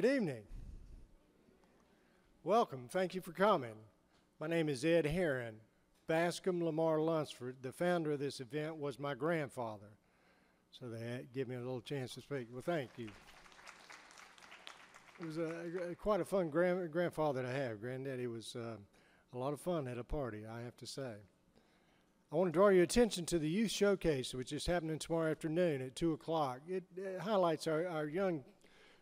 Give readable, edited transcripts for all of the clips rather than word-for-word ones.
Good evening. Welcome. Thank you for coming. My name is Ed Herron. Bascom Lamar Lunsford, the founder of this event, was my grandfather. So they give me a little chance to speak. Well, thank you. It was quite a fun grandfather to have. Granddaddy was a lot of fun at a party, I have to say. I want to draw your attention to the Youth Showcase, which is happening tomorrow afternoon at 2 o'clock. It highlights our young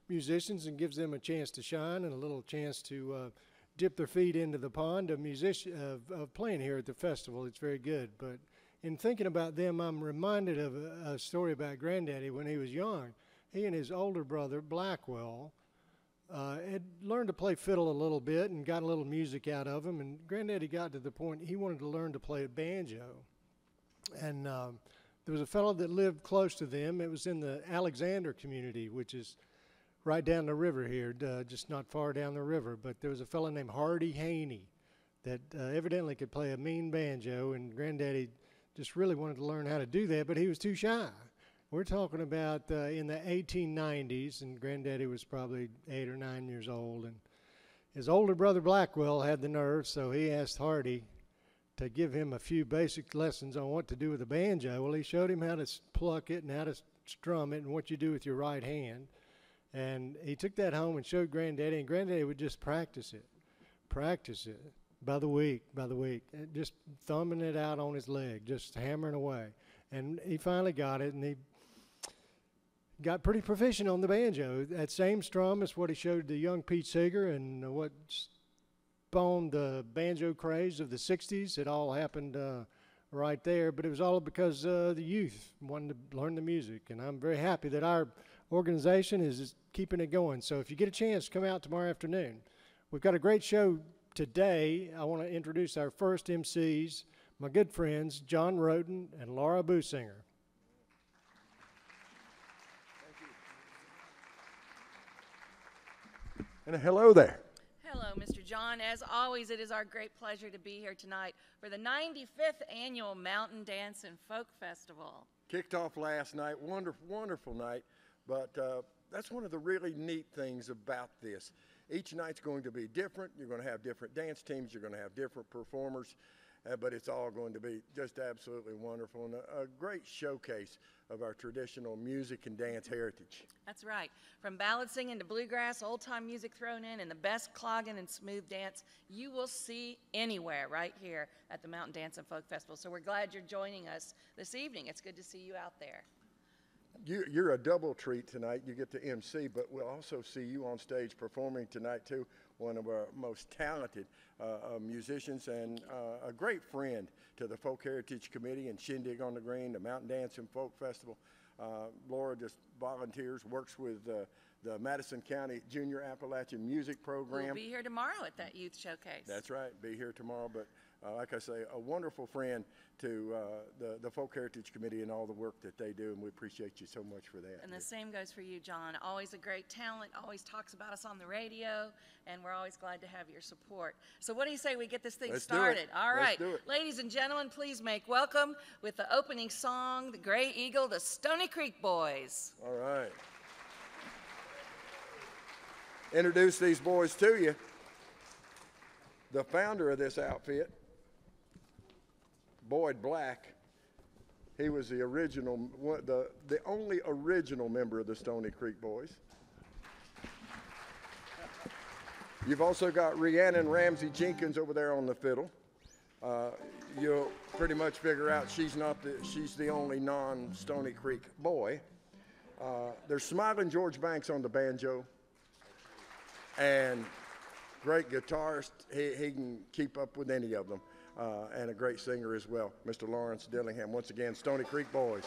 musicians and gives them a chance to shine and a little chance to dip their feet into the pond of playing here at the festival. It's very good. But in thinking about them, I'm reminded of a story about Granddaddy when he was young. He and his older brother, Blackwell, had learned to play fiddle a little bit and got a little music out of him. And Granddaddy got to the point he wanted to learn to play a banjo. And there was a fellow that lived close to them. It was in the Alexander community, which is right down the river here, just not far down the river. But there was a fellow named Hardy Haney that evidently could play a mean banjo, and Granddaddy just really wanted to learn how to do that, but he was too shy. We're talking about in the 1890s, and Granddaddy was probably 8 or 9 years old, and his older brother Blackwell had the nerve, so he asked Hardy to give him a few basic lessons on what to do with a banjo. Well, he showed him how to pluck it and how to strum it and what you do with your right hand. And he took that home and showed Granddaddy, and Granddaddy would just practice it by the week, just thumbing it out on his leg, just hammering away. And he finally got it, and he got pretty proficient on the banjo. That same strum is what he showed to young Pete Seeger, and what spawned the banjo craze of the 60s. It all happened right there, but it was all because the youth wanted to learn the music, and I'm very happy that our organization is keeping it going. So if you get a chance, come out tomorrow afternoon. We've got a great show today. I want to introduce our first MCs, my good friends, John Roden and Laura Businger. Thank you. And hello there. Hello, Mr. John. As always, it is our great pleasure to be here tonight for the 95th Annual Mountain Dance and Folk Festival. Kicked off last night, wonderful night, but that's one of the really neat things about this. Each night's going to be different. You're going to have different dance teams. You're going to have different performers, but it's all going to be just absolutely wonderful and a great showcase of our traditional music and dance heritage. That's right. From ballad singing to bluegrass, old-time music thrown in, and the best clogging and smooth dance you will see anywhere right here at the Mountain Dance and Folk Festival. So we're glad you're joining us this evening. It's good to see you out there. You're a double treat tonight. You get to MC, but we'll also see you on stage performing tonight too. One of our most talented musicians and a great friend to the Folk Heritage Committee and Shindig on the Green, the Mountain Dance and Folk Festival. Laura just volunteers, works with the Madison County Junior Appalachian Music Program. We'll be here tomorrow at that youth showcase. That's right, be here tomorrow, but like I say, a wonderful friend to the Folk Heritage Committee and all the work that they do, and we appreciate you so much for that. And the same goes for you, John. Always a great talent, always talks about us on the radio, and we're always glad to have your support. So what do you say we get this thing started? All right. Ladies and gentlemen, please make welcome with the opening song, The Gray Eagle, the Stony Creek Boys. All right. Introduce these boys to you. The founder of this outfit, Boyd Black, he was the original, the only original member of the Stony Creek Boys. You've also got Rhiannon Ramsey Jenkins over there on the fiddle. You'll pretty much figure out she's the only non-Stony Creek boy. There's Smiling George Banks on the banjo, and great guitarist. He can keep up with any of them. And a great singer as well, Mr. Lawrence Dillingham. Once again, Stony Creek Boys.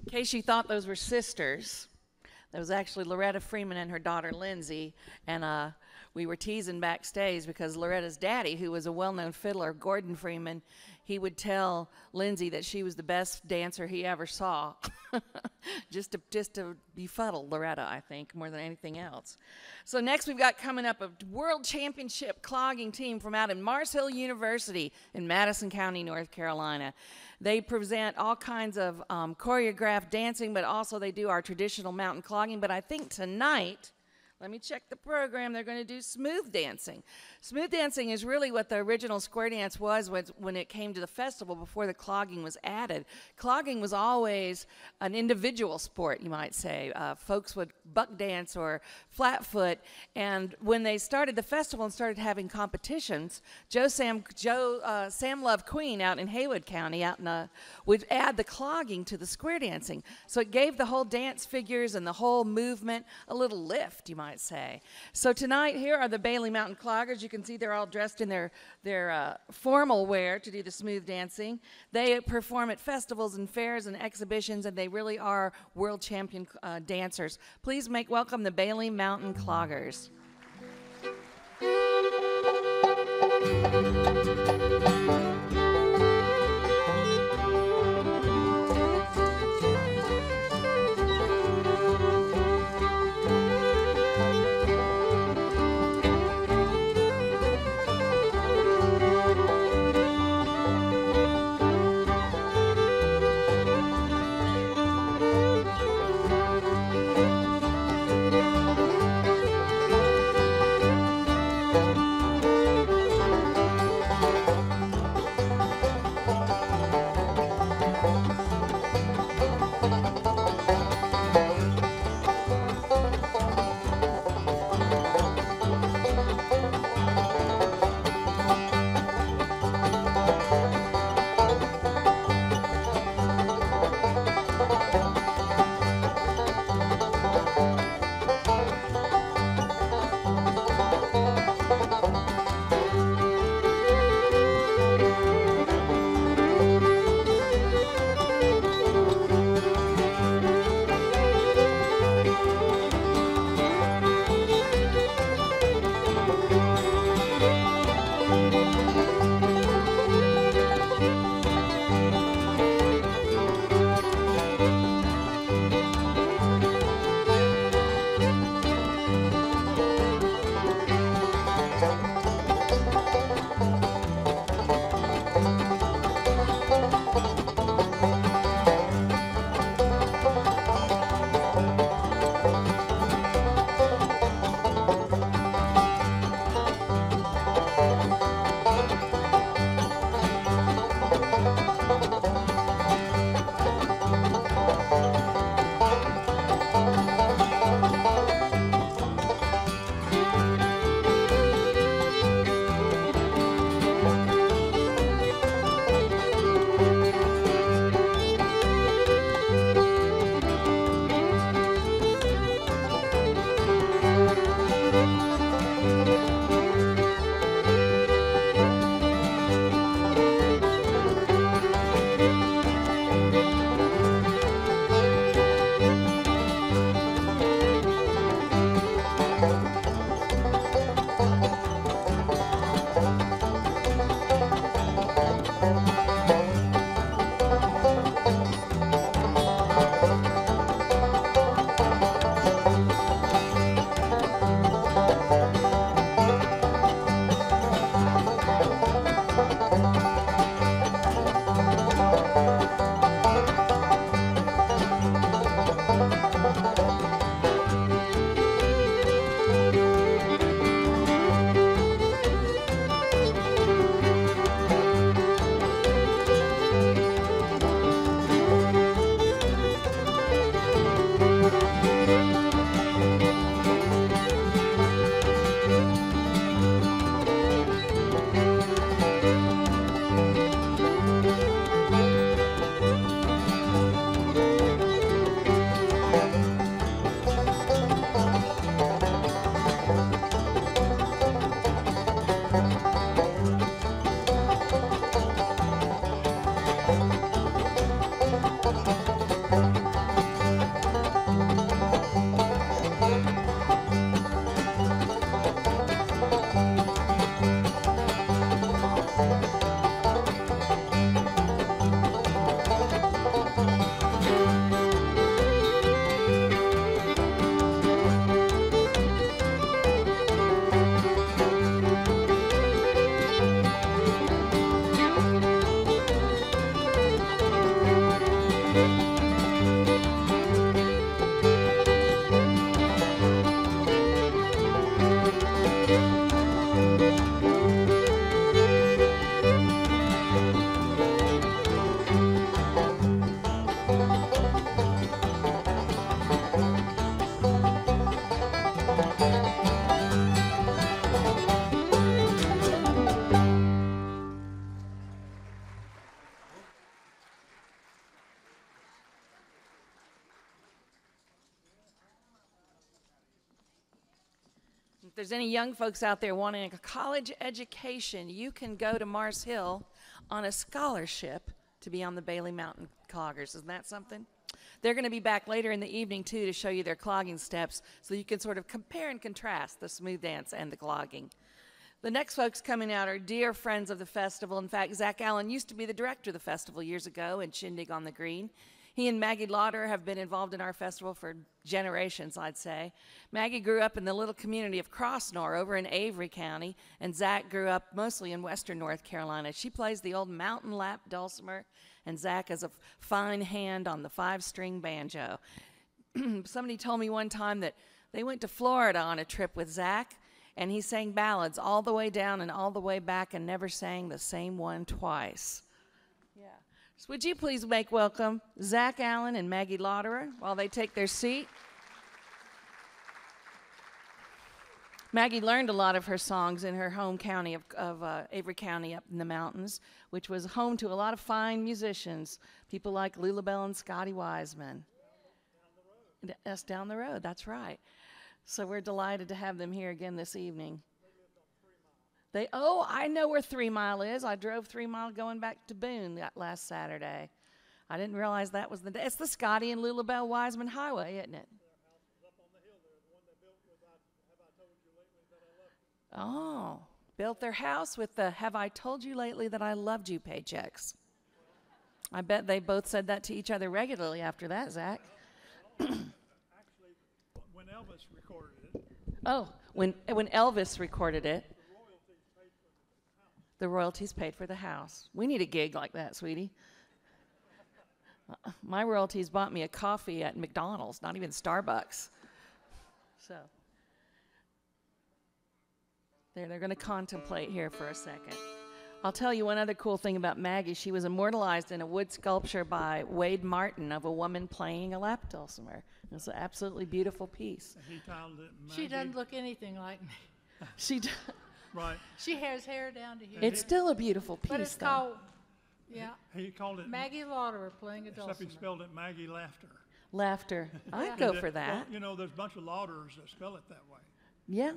In case you thought those were sisters, that was actually Loretta Freeman and her daughter Lindsay, and we were teasing backstage because Loretta's daddy, who was a well-known fiddler, Gordon Freeman, he would tell Lindsay that she was the best dancer he ever saw, just to befuddle Loretta, I think, more than anything else. So next we've got coming up a world championship clogging team from out in Mars Hill University in Madison County, North Carolina. They present all kinds of choreographed dancing, but also they do our traditional mountain clogging. But I think tonight, let me check the program, they're going to do smooth dancing. Smooth dancing is really what the original square dance was when it came to the festival before the clogging was added. Clogging was always an individual sport, you might say. Folks would buck dance or flat foot, and when they started the festival and started having competitions, Sam Love Queen out in Haywood County would add the clogging to the square dancing. So it gave the whole dance figures and the whole movement a little lift, you might say. So tonight, here are the Bailey Mountain Cloggers. You can see they're all dressed in their formal wear to do the smooth dancing. They perform at festivals and fairs and exhibitions, and they really are world champion dancers. Please make welcome the Bailey Mountain Cloggers. If there's any young folks out there wanting a college education, you can go to Mars Hill on a scholarship to be on the Bailey Mountain Cloggers. Isn't that something? They're going to be back later in the evening, too, to show you their clogging steps so you can sort of compare and contrast the smooth dance and the clogging. The next folks coming out are dear friends of the festival. In fact, Zach Allen used to be the director of the festival years ago in Shindig on the Green. He and Maggie Lauder have been involved in our festival for generations, I'd say. Maggie grew up in the little community of Crossnor over in Avery County, and Zach grew up mostly in western North Carolina. She plays the old mountain lap dulcimer, and Zach has a fine hand on the 5-string banjo. Somebody told me one time that they went to Florida on a trip with Zach, and he sang ballads all the way down and all the way back and never sang the same one twice. Yeah. So would you please make welcome Zach Allen and Maggie Lauderer while they take their seat. Maggie learned a lot of her songs in her home county of Avery County up in the mountains, which was home to a lot of fine musicians, people like Lula Bell and Scotty Wiseman. That's down the road, that's right. So we're delighted to have them here again this evening. I know where 3 Mile is. I drove 3 Mile going back to Boone that last Saturday. I didn't realize that was the day. It's the Scotty and Lula Bell Wiseman Highway, isn't it? Oh, built their house with the "Have I told you lately that I loved you" paychecks. I bet they both said that to each other regularly after that, Zach. Actually, when Elvis recorded it. Oh, when Elvis recorded it, the royalties paid for the house. We need a gig like that, sweetie. My royalties bought me a coffee at McDonald's, not even Starbucks. So they're going to contemplate here for a second. I'll tell you one other cool thing about Maggie. She was immortalized in a wood sculpture by Wade Martin of a woman playing a lap dulcimer. It's an absolutely beautiful piece. He titled it Maggie. She doesn't look anything like me. She does. Right. She has hair down to here. It's still a beautiful piece, but it's though. called, yeah, He called it Maggie Lauderer playing a except dulcimer. he spelled it Maggie Laughter. Laughter. I'd go for that. Well, you know, there's a bunch of Lauderers that spell it that way. Yeah.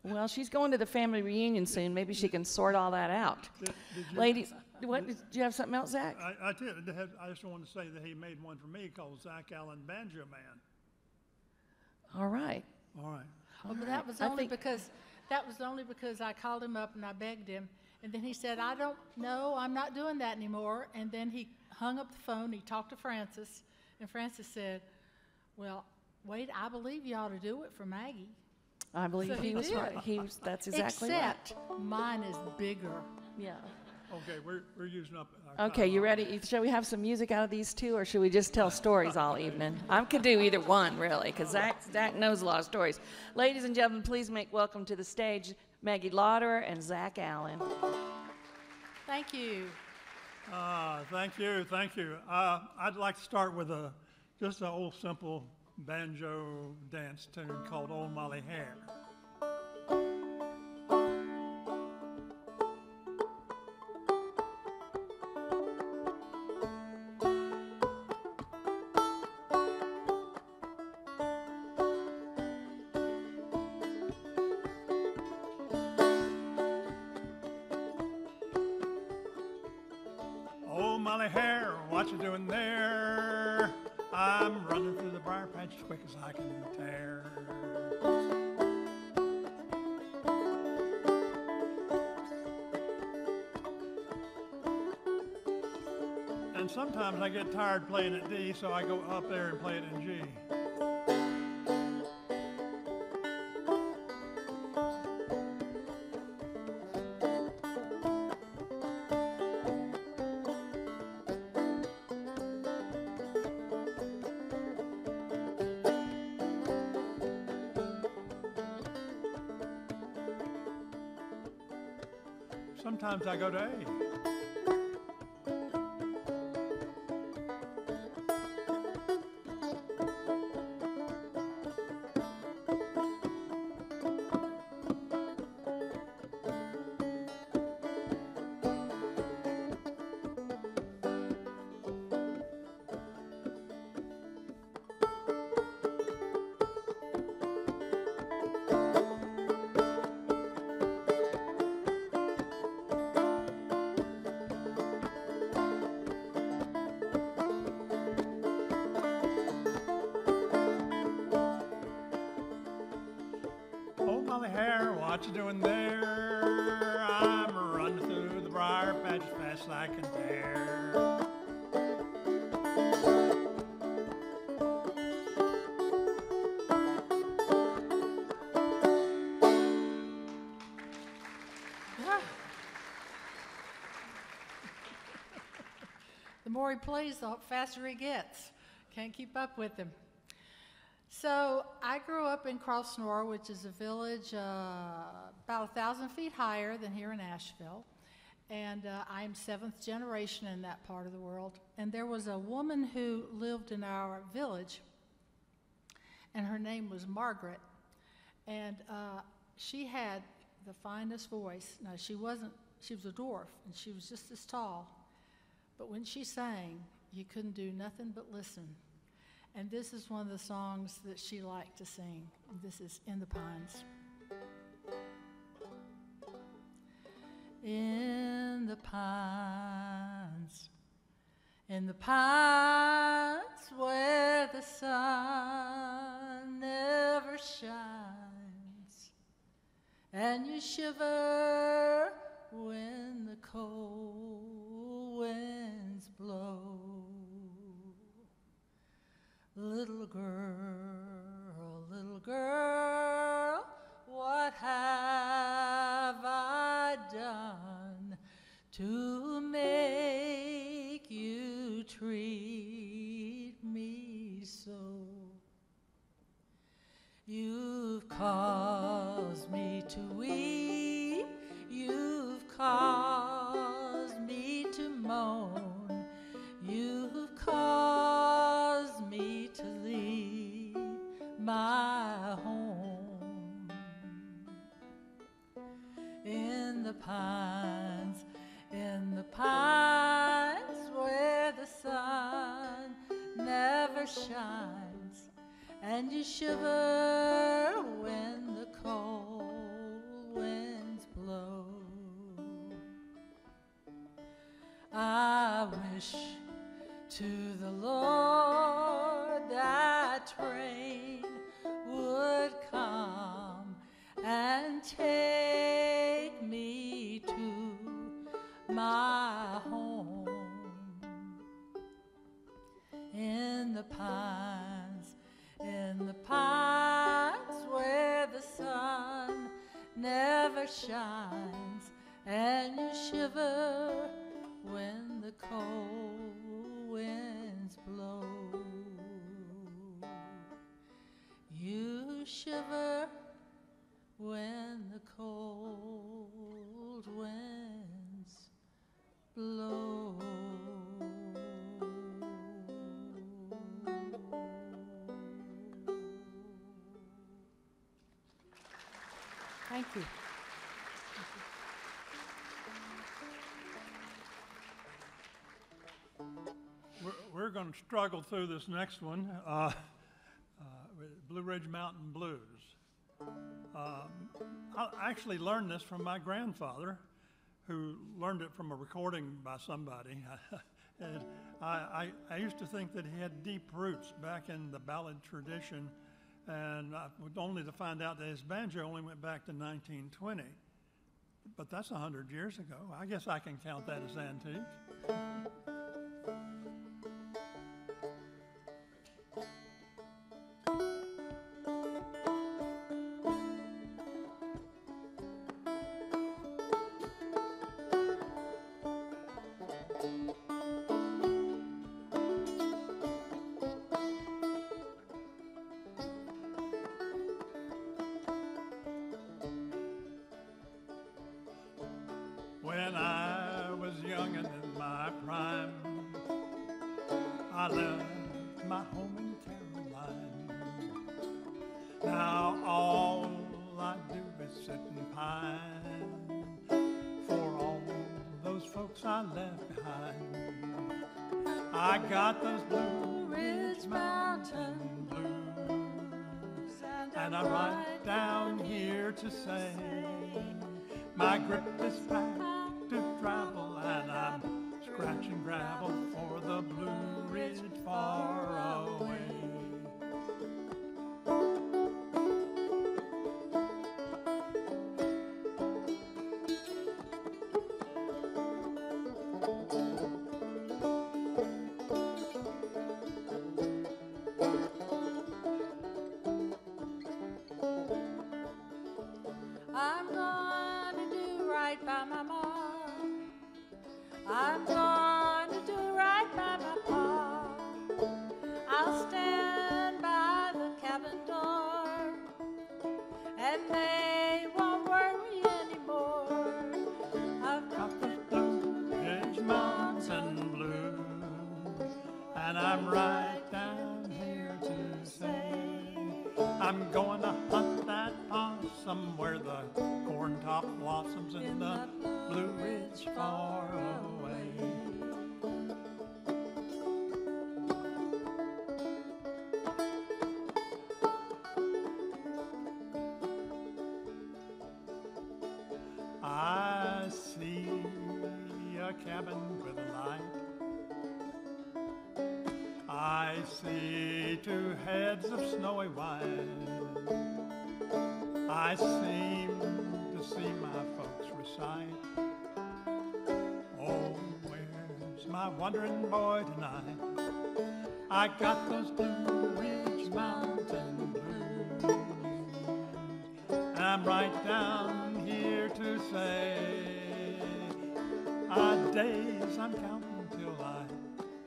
Well, she's going to the family reunion soon. Maybe she can sort all that out. Did you, Ladies, what, did you have something else, Zach? I did. I just wanted to say that he made one for me called Zach Allen Banjo Man. All right. All right. Oh, but that was only because I called him up and I begged him, and then he said, "I don't know, I'm not doing that anymore." And then he hung up the phone. He talked to Francis, and Francis said, "Well, Wade, I believe you ought to do it for Maggie." I believe So he he was did. right. That's exactly right. Except mine is bigger. Yeah. Okay, we're using up our Okay, time. you ready? Shall we have some music out of these two, or should we just tell stories all evening? I could do either one, really, because Zach knows a lot of stories. Ladies and gentlemen, please make welcome to the stage Maggie Lauderer and Zach Allen. Thank you. Thank you, thank you. I'd like to start with just an old simple banjo dance tune called Old Molly Hare. Old Molly Hare, what you doing there? I'm running through the briar patch as quick as I can tear. And sometimes I get tired playing at D, so I go up there and play it in G. Sometimes I go to A. Molly Hare, what you doing there? I'm running through the briar patch fast as I can dare. The more he plays, the faster he gets. Can't keep up with him. So I grew up in Crossnore, which is a village about 1,000 feet higher than here in Asheville. And I'm 7th generation in that part of the world. And there was a woman who lived in our village, and her name was Margaret. And she had the finest voice. Now, she was a dwarf, and she was just as tall. But when she sang, you couldn't do nothing but listen. And this is one of the songs that she liked to sing. And this is In the Pines. In the pines, in the pines where the sun never shines, and you shiver when the cold winds blow. Little girl, what have I done to make you treat me so? You've caused me to weep, you've caused me to moan, you've caused me to leave my home. In the pines where the sun never shines, and you shiver when the cold winds blow. I wish to the Lord that rain would come and take me to my home. In the pines where the sun never shines, and you shiver when the cold winds blow. You shiver when the cold winds blow. Thank you. We're going to struggle through this next one, Blue Ridge Mountain Blues. I actually learned this from my grandfather, who learned it from a recording by somebody. And I used to think that he had deep roots back in the ballad tradition, and only to find out that his banjo only went back to 1920. But that's 100 years ago. I guess I can count that as antique. When I was young and in my prime, I left my home in Caroline. Now all I do is sit and pine for all those folks I left behind. I got those Blue Ridge Mountain blues, and I write down here to say my grip is packed to travel, and I'm scratching gravel for the Blue Ridge far away. I'm gonna do right by my mom. I'm gonna do right by my pa. I'll stand by the cabin door, and they won't worry anymore. I've got the Blue Ridge Mountain Blues, and I'm right down here to say I'm going to hunt that possum where the corn top blossoms in the Blue Ridge far away. I see a cabin with a light. I see two heads of snowy white. I seem to see my folks recite. Oh, where's my wandering boy tonight? I got those Blue Ridge Mountain Blues, and I'm right down here to say, days I'm counting till I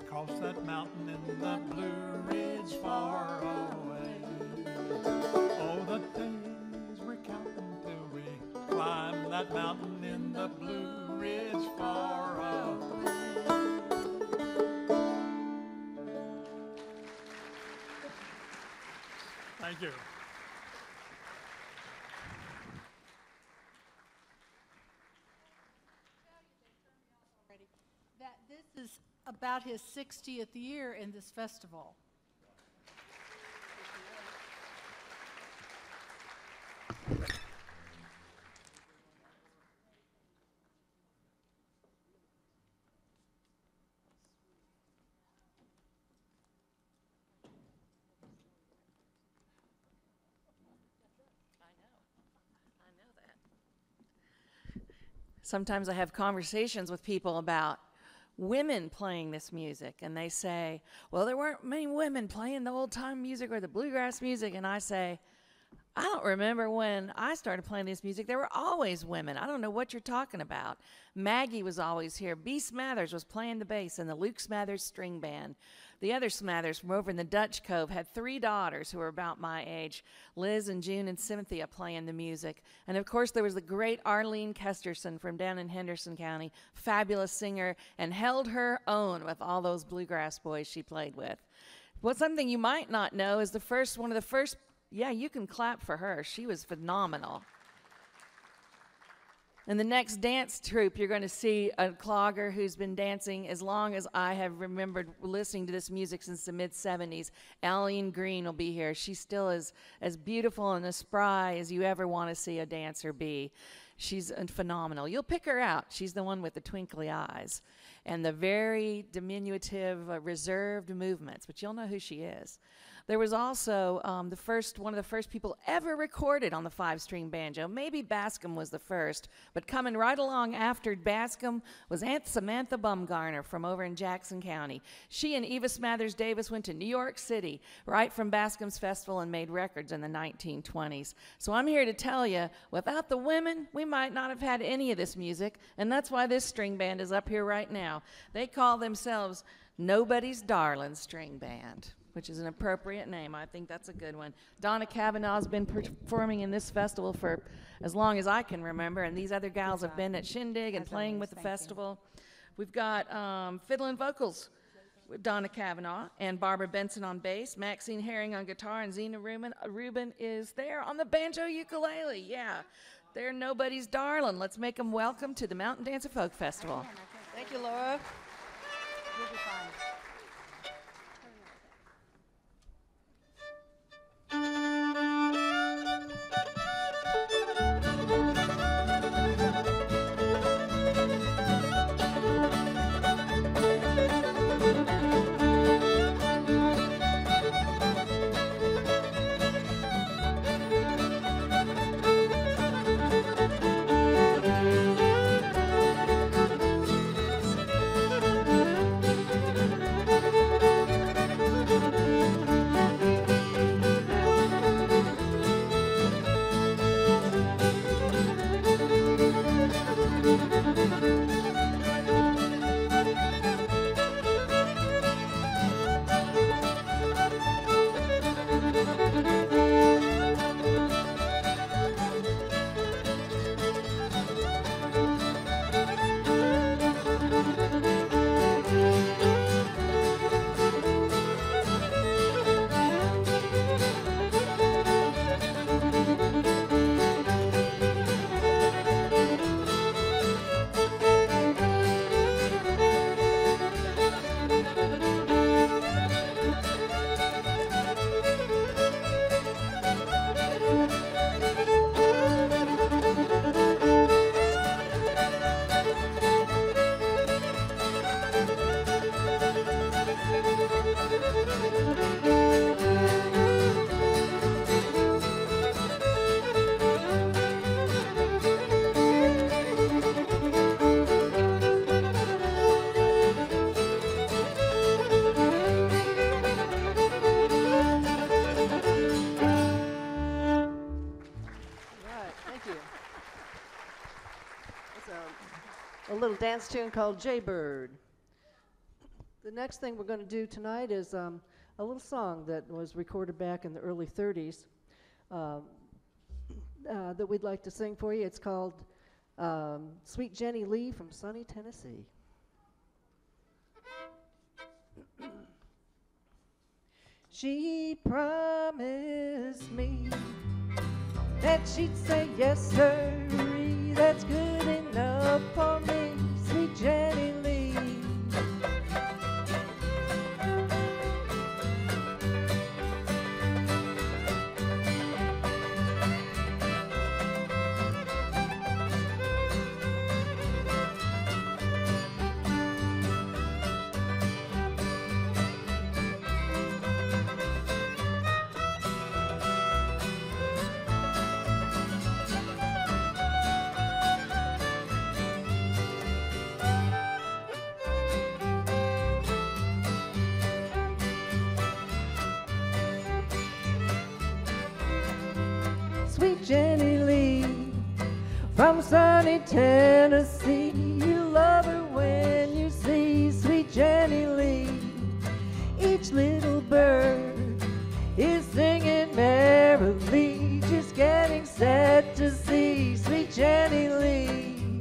cross that mountain in the Blue Ridge far away. Oh, the days we're counting till we climb that mountain in the Blue Ridge far away. Thank you. That this is about his 60th year in this festival. Sometimes I have conversations with people about women playing this music, and they say, well, there weren't many women playing the old-time music or the bluegrass music, and I say, I don't remember when I started playing this music. There were always women. I don't know what you're talking about. Maggie was always here. Bea Smathers was playing the bass in the Luke Smathers String Band. The other Smathers from over in the Dutch Cove had 3 daughters who were about my age, Liz and June and Cynthia, playing the music. And, of course, there was the great Arlene Kesterson from down in Henderson County, fabulous singer, and held her own with all those bluegrass boys she played with. Well, something you might not know is one of the first, yeah, you can clap for her. She was phenomenal. In the next dance troupe, you're going to see a clogger who's been dancing as long as I have remembered listening to this music since the mid-'70s. Aline Green will be here. She's still as beautiful and as spry as you ever want to see a dancer be. She's phenomenal. You'll pick her out. She's the one with the twinkly eyes and the very diminutive, reserved movements, but you'll know who she is. There was also one of the first people ever recorded on the 5-string banjo. Maybe Bascom was the first, but coming right along after Bascom was Aunt Samantha Bumgarner from over in Jackson County. She and Eva Smathers Davis went to New York City right from Bascom's festival and made records in the 1920s. So I'm here to tell you, without the women, we might not have had any of this music, and that's why this string band is up here right now. They call themselves Nobody's Darling String Band, which is an appropriate name. I think that's a good one. Donna Cavanaugh's been performing in this festival for as long as I can remember, and these other gals have been at Shindig and playing with the festival. We've got fiddle and vocals with Donna Cavanaugh and Barbara Benson on bass, Maxine Herring on guitar, and Zena Rubin is there on the banjo ukulele. Yeah, they're Nobody's Darling. Let's make them welcome to the Mountain Dancer Folk Festival. Thank you, Laura. You'll be fine. Thank you. It's a little dance tune called Jaybird. The next thing we're going to do tonight is a little song that was recorded back in the early 30s that we'd like to sing for you. It's called Sweet Jenny Lee from sunny Tennessee. She promised me that she'd say yes, sirree, that's good enough for me, sweet Jenny Lee. Sweet Jenny Lee from sunny Tennessee, you love her when you see sweet Jenny Lee. Each little bird is singing merrily, just getting set to see sweet Jenny Lee.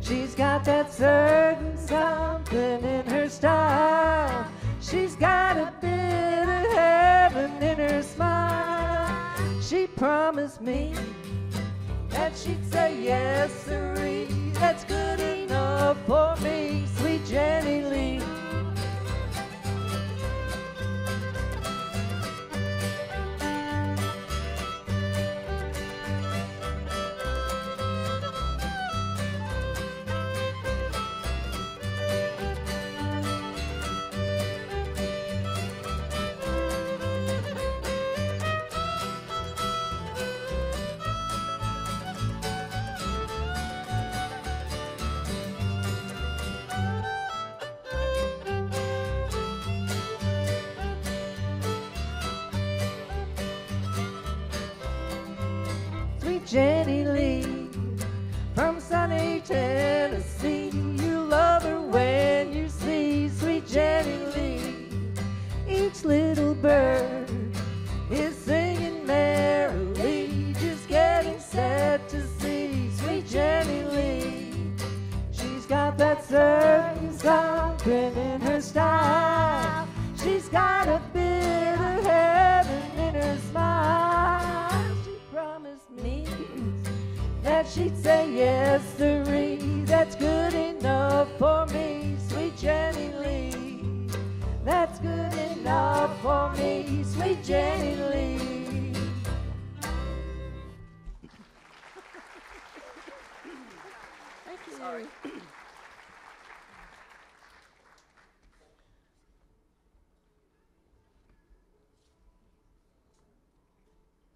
She's got that certain something in her style, she's got a bit of heaven in her smile. She promised me that she'd say yes, sirree, that's good enough for me, sweet Jenny Lee. Jenny Lee from sunny Tennessee, you love her when you see sweet Jenny Lee. Each little bird is singing merrily, just getting set to see sweet Jenny Lee. She's got that certain something in her style, she's got a bit of heaven in her smile. She promised me that she'd say yes, sirree, that's good enough for me, sweet Jenny Lee. That's good enough for me, sweet Jenny Lee. Thank you. Sorry.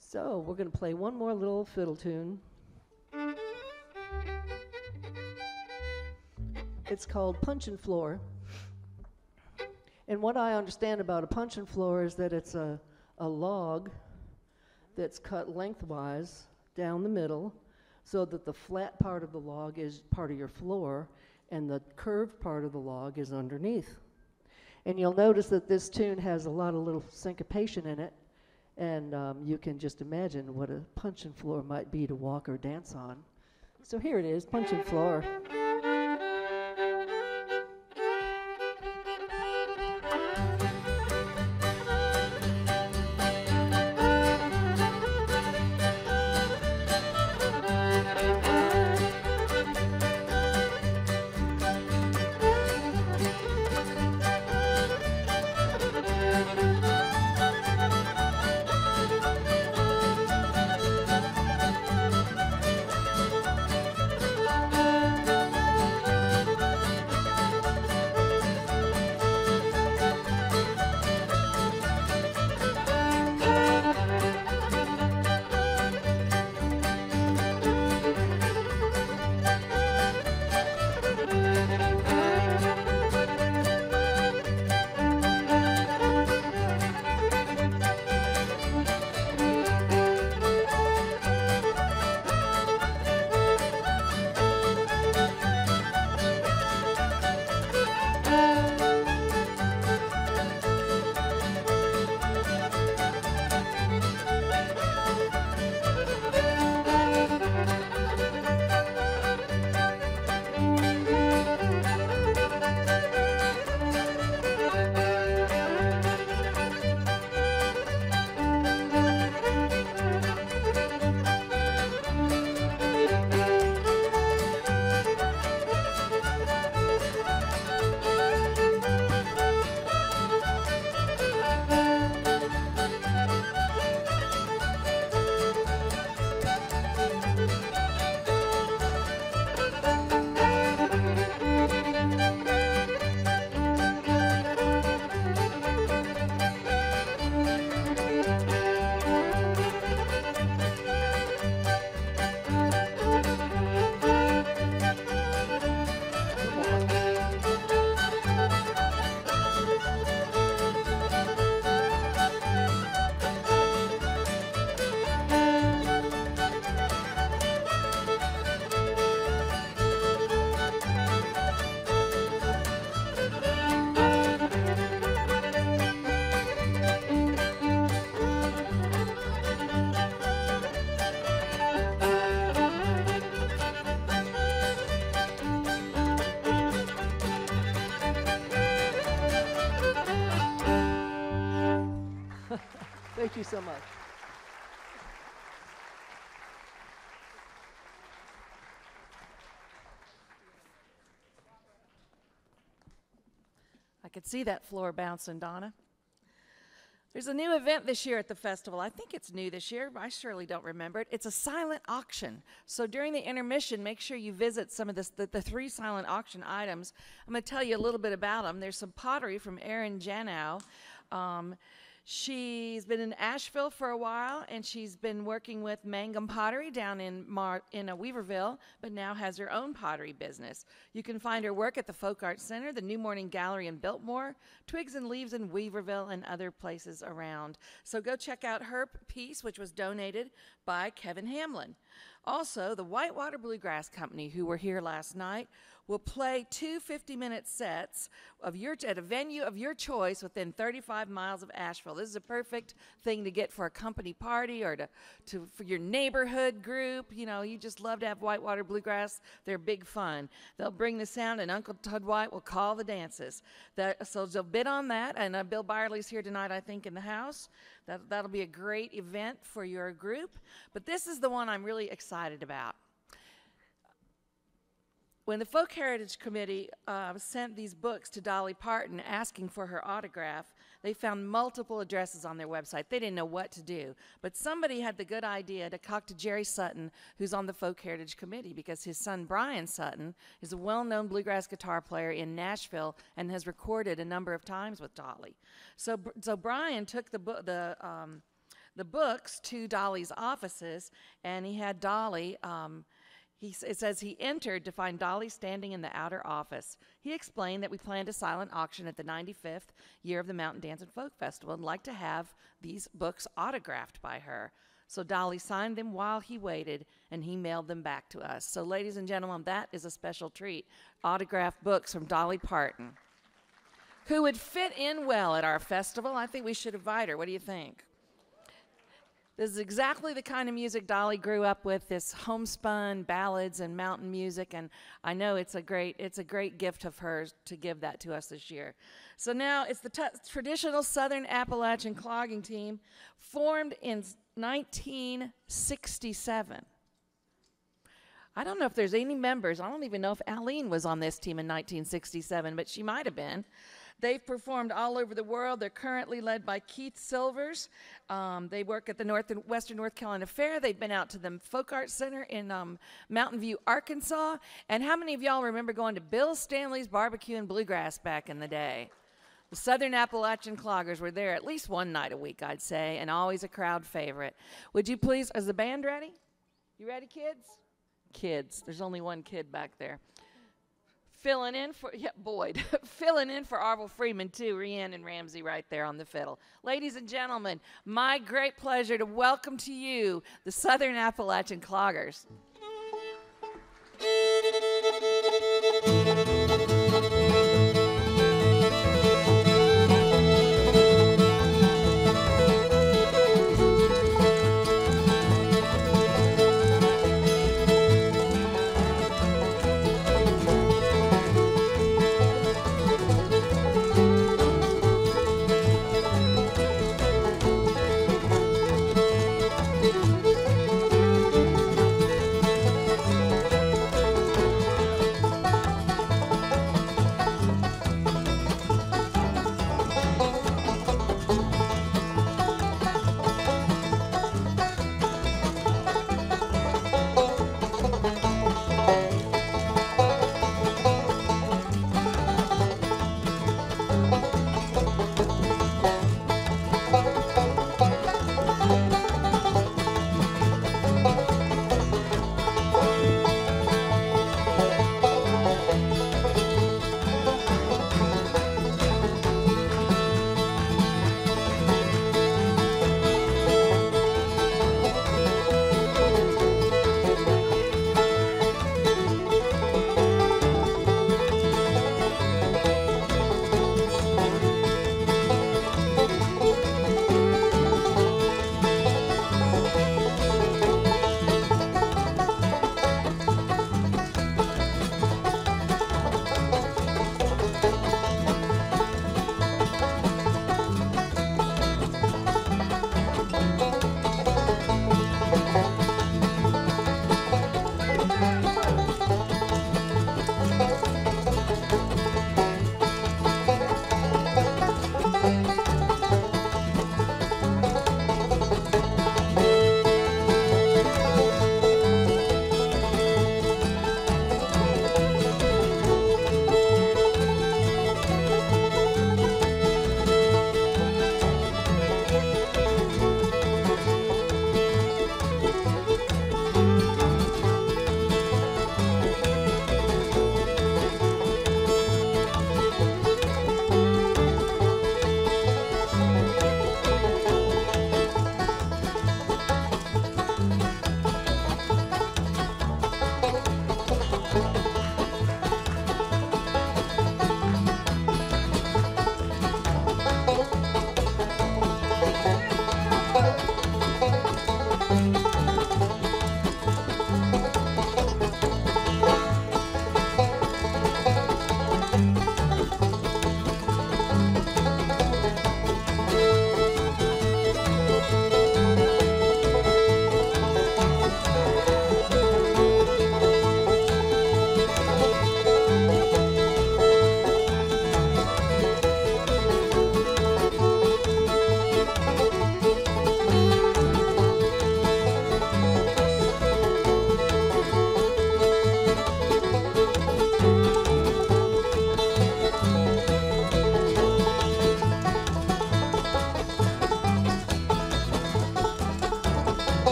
So we're going to play one more little fiddle tune. It's called Punchin' Floor. And what I understand about a punchin' floor is that it's a log that's cut lengthwise down the middle so that the flat part of the log is part of your floor and the curved part of the log is underneath. And you'll notice that this tune has a lot of little syncopation in it, and you can just imagine what a punchin' floor might be to walk or dance on. So here it is, Punchin' Floor. you so much. I could see that floor bouncing, Donna. There's a new event this year at the festival. I think it's new this year. I surely don't remember it. It's a silent auction. So during the intermission, make sure you visit some of the 3 silent auction items. I'm going to tell you a little bit about them. There's some pottery from Erin Janow. She's been in Asheville for a while, and she's been working with Mangum Pottery down in Weaverville, but now has her own pottery business. You can find her work at the Folk Arts Center, the New Morning Gallery in Biltmore, Twigs and Leaves in Weaverville, and other places around. So go check out her piece, which was donated by Kevin Hamlin. Also, the Whitewater Bluegrass Company, who were here last night, will play 2 50-minute sets at a venue of your choice within 35 miles of Asheville. This is a perfect thing to get for a company party or for your neighborhood group. You know, you just love to have Whitewater Bluegrass. They're big fun. They'll bring the sound, and Uncle Todd White will call the dances. So they'll bid on that, and Bill Byerly's here tonight, I think, in the house. That'll be a great event for your group. But this is the one I'm really excited about. When the Folk Heritage Committee sent these books to Dolly Parton asking for her autograph, they found multiple addresses on their website. They didn't know what to do. But somebody had the good idea to talk to Jerry Sutton, who's on the Folk Heritage Committee, because his son Brian Sutton is a well-known bluegrass guitar player in Nashville and has recorded a number of times with Dolly. So Brian took the books to Dolly's offices, and he had Dolly... It says he entered to find Dolly standing in the outer office. He explained that we planned a silent auction at the 95th year of the Mountain Dance and Folk Festival and like to have these books autographed by her. So Dolly signed them while he waited, and he mailed them back to us. So ladies and gentlemen, that is a special treat. Autographed books from Dolly Parton, who would fit in well at our festival. I think we should invite her. What do you think? This is exactly the kind of music Dolly grew up with, this homespun ballads and mountain music, and I know it's a great gift of hers to give that to us this year. So now it's the traditional Southern Appalachian clogging team, formed in 1967. I don't know if there's any members. I don't even know if Aline was on this team in 1967, but she might have been. They've performed all over the world. They're currently led by Keith Silvers. They work at the Western North Carolina Fair. They've been out to the Folk Arts Center in Mountain View, Arkansas. And how many of y'all remember going to Bill Stanley's Barbecue and Bluegrass back in the day? The Southern Appalachian Cloggers were there at least one night a week, I'd say, and always a crowd favorite. Would you please, is the band ready? You ready, kids? Kids. There's only one kid back there. Filling in for Boyd, filling in for Arvel Freeman too, Rhiannon Ramsey right there on the fiddle. Ladies and gentlemen, my great pleasure to welcome to you the Southern Appalachian Cloggers.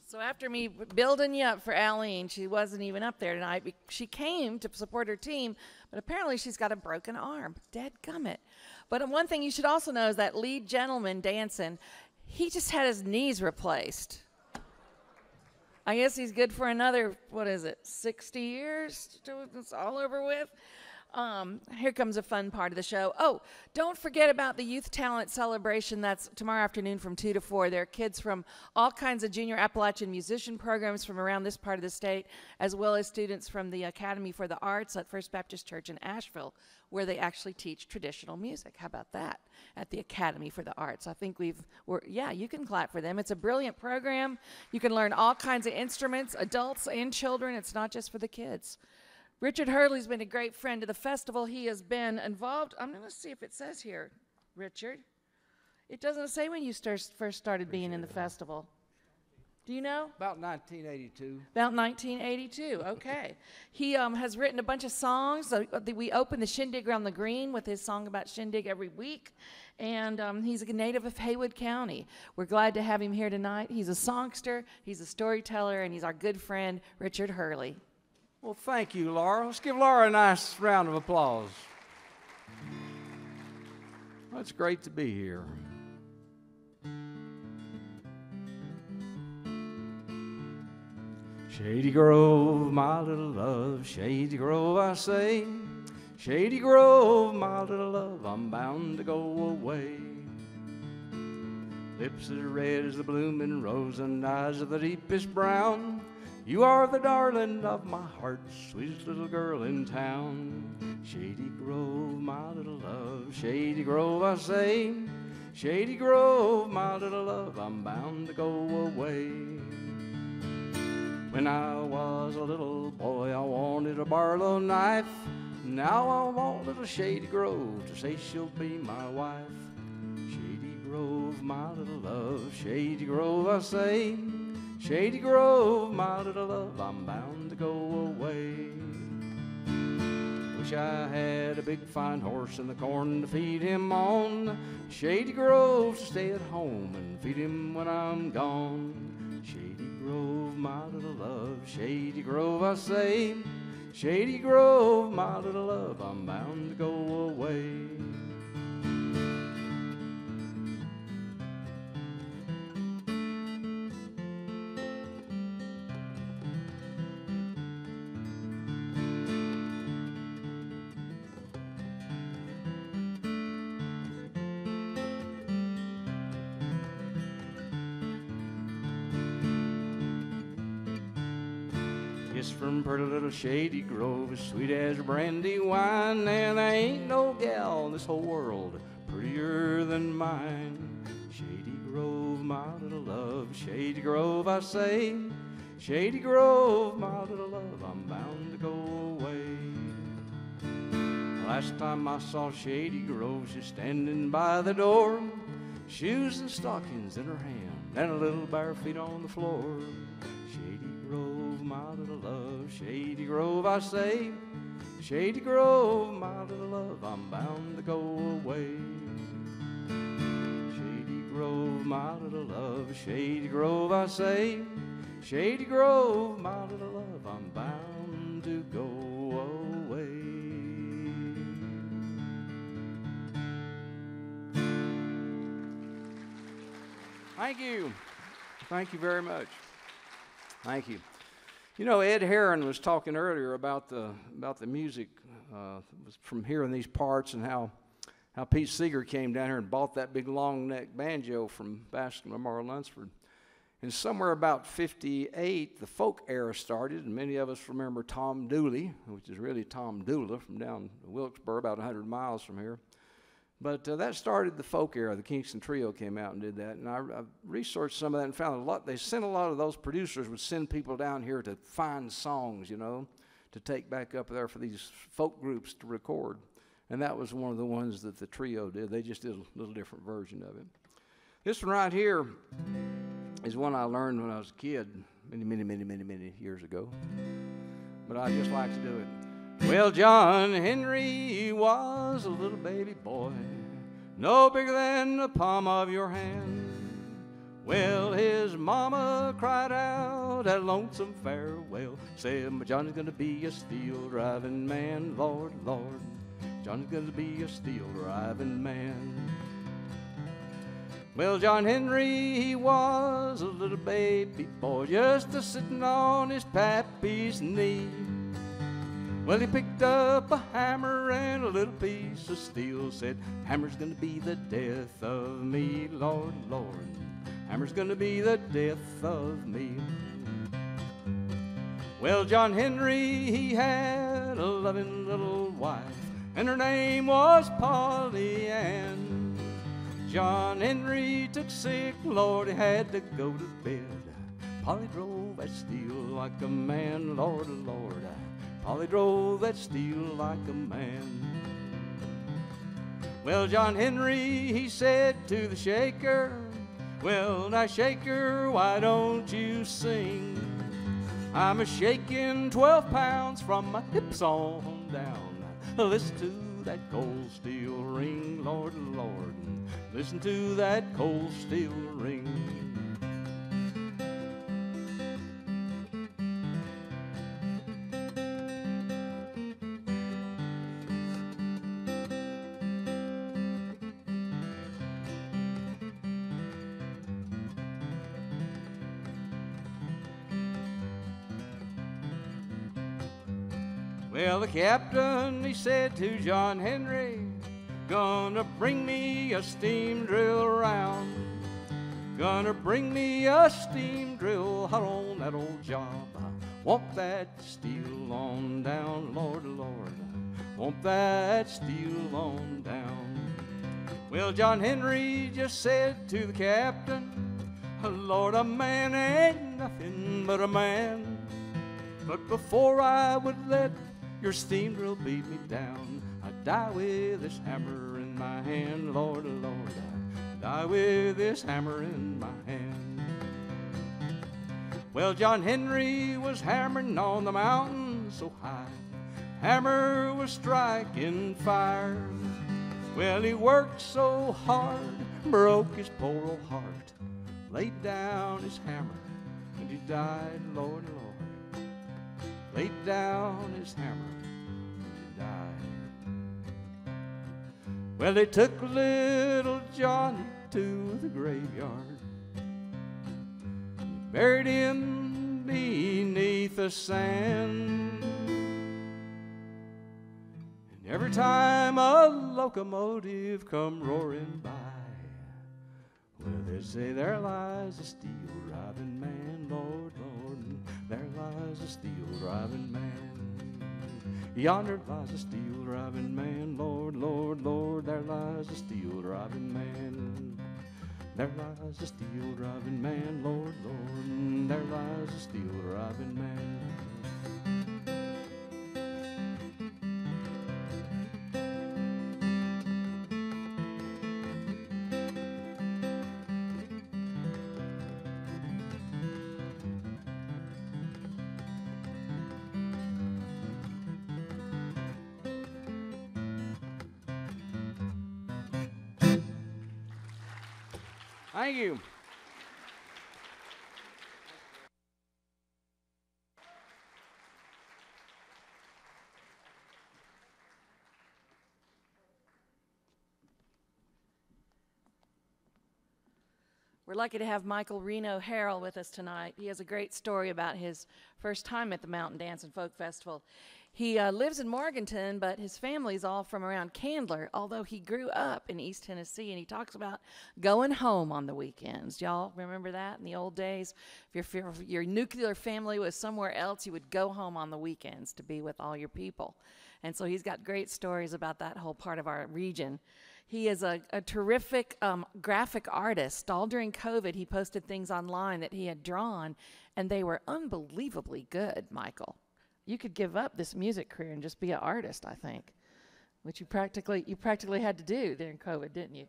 So after me building you up for Aline, she wasn't even up there tonight. She came to support her team, but apparently she's got a broken arm. Dadgummit. But one thing you should also know is that lead gentleman dancing, he just had his knees replaced. I guess he's good for another, 60 years till it's all over with? Here comes a fun part of the show. Oh, don't forget about the Youth Talent Celebration. That's tomorrow afternoon from 2 to 4. There are kids from all kinds of junior Appalachian musician programs from around this part of the state, as well as students from the Academy for the Arts at First Baptist Church in Asheville, where they actually teach traditional music. How about that? At the Academy for the Arts. I think you can clap for them. It's a brilliant program. You can learn all kinds of instruments, adults and children. It's not just for the kids. Richard Hurley's been a great friend to the festival. He has been involved. I'm going to see if it says here, Richard. It doesn't say when you first started being in the festival. Do you know? About 1982. About 1982, okay. He has written a bunch of songs. So we open the Shindig on the Green with his song about Shindig every week. And he's a native of Haywood County. We're glad to have him here tonight. He's a songster, he's a storyteller, and he's our good friend, Richard Hurley. Well, thank you, Laura. Let's give Laura a nice round of applause. Well, it's great to be here. Shady Grove, my little love, Shady Grove, I say. Shady Grove, my little love, I'm bound to go away. Lips as red as the blooming rose and eyes of the deepest brown. You are the darling of my heart, sweetest little girl in town. Shady Grove, my little love, Shady Grove, I say. Shady Grove, my little love, I'm bound to go away. When I was a little boy, I wanted a Barlow knife. Now I want little Shady Grove to say she'll be my wife. Shady Grove, my little love, Shady Grove, I say. Shady Grove, my little love, I'm bound to go away. Wish I had a big fine horse and the corn to feed him on. Shady Grove to stay at home and feed him when I'm gone. Shady Grove, my little love, Shady Grove, I say. Shady Grove, my little love, I'm bound to go away. From pretty little Shady Grove, as sweet as brandy wine, and there ain't no gal in this whole world prettier than mine. Shady Grove, my little love, Shady Grove, I say. Shady Grove, my little love, I'm bound to go away. Last time I saw Shady Grove, she's standing by the door, shoes and stockings in her hand, and a little bare feet on the floor. Shady Grove, my little love, Shady Grove, I say. Shady Grove, my little love, I'm bound to go away. Shady Grove, my little love, Shady Grove, I say. Shady Grove, my little love, I'm bound to go away. Thank you. Thank you very much. Thank you. You know, Ed Herron was talking earlier about the music from here in these parts, and how Pete Seeger came down here and bought that big long neck banjo from Bascom Memorial Lunsford. And somewhere about 58, the folk era started, and many of us remember Tom Dooley, which is really Tom Dooley from down Wilkesboro, about 100 miles from here. But that started the folk era. The Kingston Trio came out and did that. And I researched some of that and found a lot. They sent a lot of those producers would send people down here to find songs, you know, to take back up there for these folk groups to record. And that was one of the ones that the trio did. They just did a little different version of it. This one right here is one I learned when I was a kid many years ago. But I just like to do it. Well, John Henry was a little baby boy, no bigger than the palm of your hand. Well, his mama cried out a lonesome farewell, said, "My John's gonna be a steel driving man, Lord, Lord. John's gonna be a steel driving man." Well, John Henry, he was a little baby boy, just a-sitting on his pappy's knee. Well, he picked up a hammer and a little piece of steel, said, "Hammer's gonna be the death of me, Lord, Lord. Hammer's gonna be the death of me." Well, John Henry, he had a loving little wife, and her name was Polly Ann. John Henry took sick, Lord, he had to go to bed. Polly drove that steel like a man, Lord, Lord. Polly drove that steel like a man. Well, John Henry, he said to the shaker, Well, now shaker, why don't you sing? I'm a shaking 12 pounds from my hips on down. Listen to that cold steel ring, Lord, Lord. Listen to that cold steel ring. Well, the captain, he said to John Henry, gonna bring me a steam drill round. Gonna bring me a steam drill hot on that old job. Want that steel on down, Lord, Lord. Want that steel on down. Well, John Henry just said to the captain, Lord, a man ain't nothing but a man. But before I would let your steam drill beat me down, I'd die with this hammer in my hand, Lord, Lord. I'd die with this hammer in my hand. Well, John Henry was hammering on the mountain so high, hammer was striking fire. Well, he worked so hard, broke his poor old heart, laid down his hammer, and he died, Lord, Lord. Laid down his hammer, and he died. Well, they took little Johnny to the graveyard, buried him beneath the sand. And every time a locomotive come roaring by, well, they say there lies a steel driving man, Lord, Lord, there lies a steel driving man. Yonder lies a steel driving man, Lord, Lord, Lord, there lies a steel driving man. There lies a steel driving man, Lord, Lord, there lies a steel driving man. Thank you. We're lucky to have Michael Reno Harrell with us tonight. He has a great story about his first time at the Mountain Dance and Folk Festival. He lives in Morganton, but his family's all from around Candler, although he grew up in East Tennessee, and he talks about going home on the weekends. Y'all remember that in the old days? If your nuclear family was somewhere else, you would go home on the weekends to be with all your people. And so he's got great stories about that whole part of our region. He is a terrific graphic artist. All during COVID, he posted things online that he had drawn, and they were unbelievably good, Michael. You could give up this music career and just be an artist, I think, which you practically had to do during COVID, didn't you?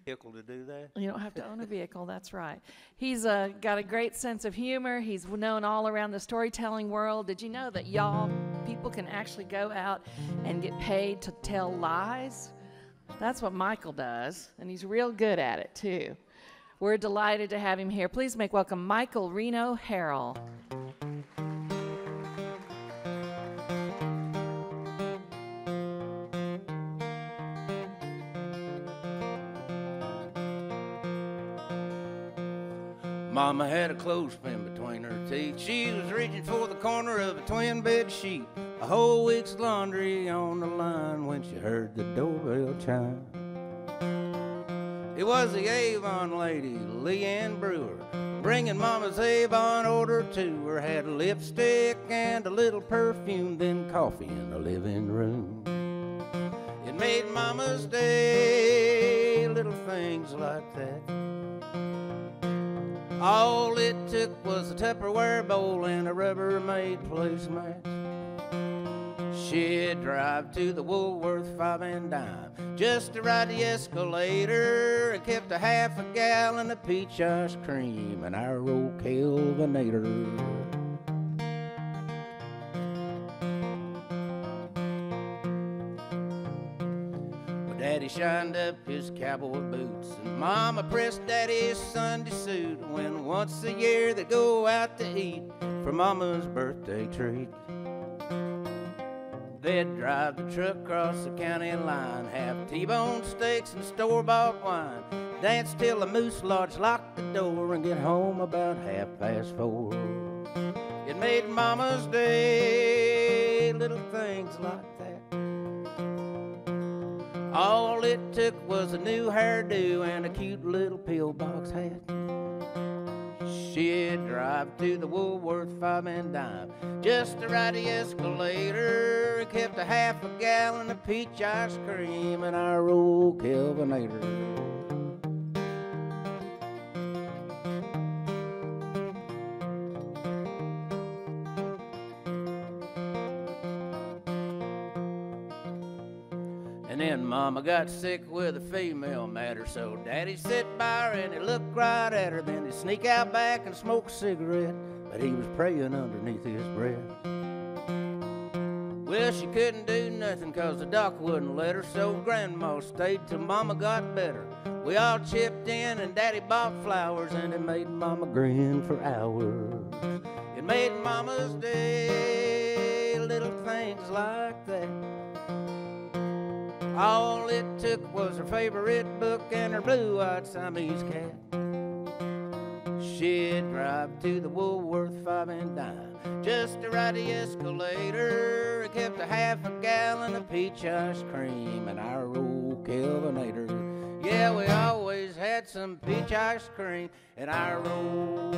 Vehicle to do that. You don't have to own a vehicle, that's right. He's got a great sense of humor. He's known all around the storytelling world. Did you know that y'all, people can actually go out and get paid to tell lies? That's what Michael does, and he's real good at it, too. We're delighted to have him here. Please make welcome Michael Reno Harrell. Mama had a clothespin between her teeth. She was reaching for the corner of a twin bed sheet. A whole week's laundry on the line when she heard the doorbell chime. It was the Avon lady, Leanne Brewer, bringing Mama's Avon order to her. Had a lipstick and a little perfume, then coffee in the living room. It made Mama's day, little things like that. All it took was a Tupperware bowl and a Rubbermaid placemat. She'd drive to the Woolworth 5 and dime just to ride the escalator, and kept a half a gallon of peach ice cream in our old Kelvinator. Daddy shined up his cowboy boots, and Mama pressed Daddy's Sunday suit when once a year they'd go out to eat for Mama's birthday treat. They'd drive the truck across the county line, have T-bone steaks and store-bought wine, dance till the Moose Lodge locked the door, and get home about 4:30. It made Mama's day, little things like that. All it took was a new hairdo and a cute little pillbox hat. She'd drive to the Woolworth 5 and dime just to ride the escalator, and kept a half a gallon of peach ice cream in our old Kelvinator. And then Mama got sick with a female matter, so Daddy sit by her and he looked right at her. Then he'd sneak out back and smoke a cigarette, but he was praying underneath his breath. Well, she couldn't do nothing 'cause the doc wouldn't let her, so Grandma stayed till Mama got better. We all chipped in and Daddy bought flowers, and it made Mama grin for hours. It made Mama's day, little things like that. All it took was her favorite book and her blue-eyed Siamese cat. She'd drive to the Woolworth 5 and dime just to ride the escalator, and kept a half a gallon of peach ice cream in our old Kelvinator. Yeah, we always had some peach ice cream in our old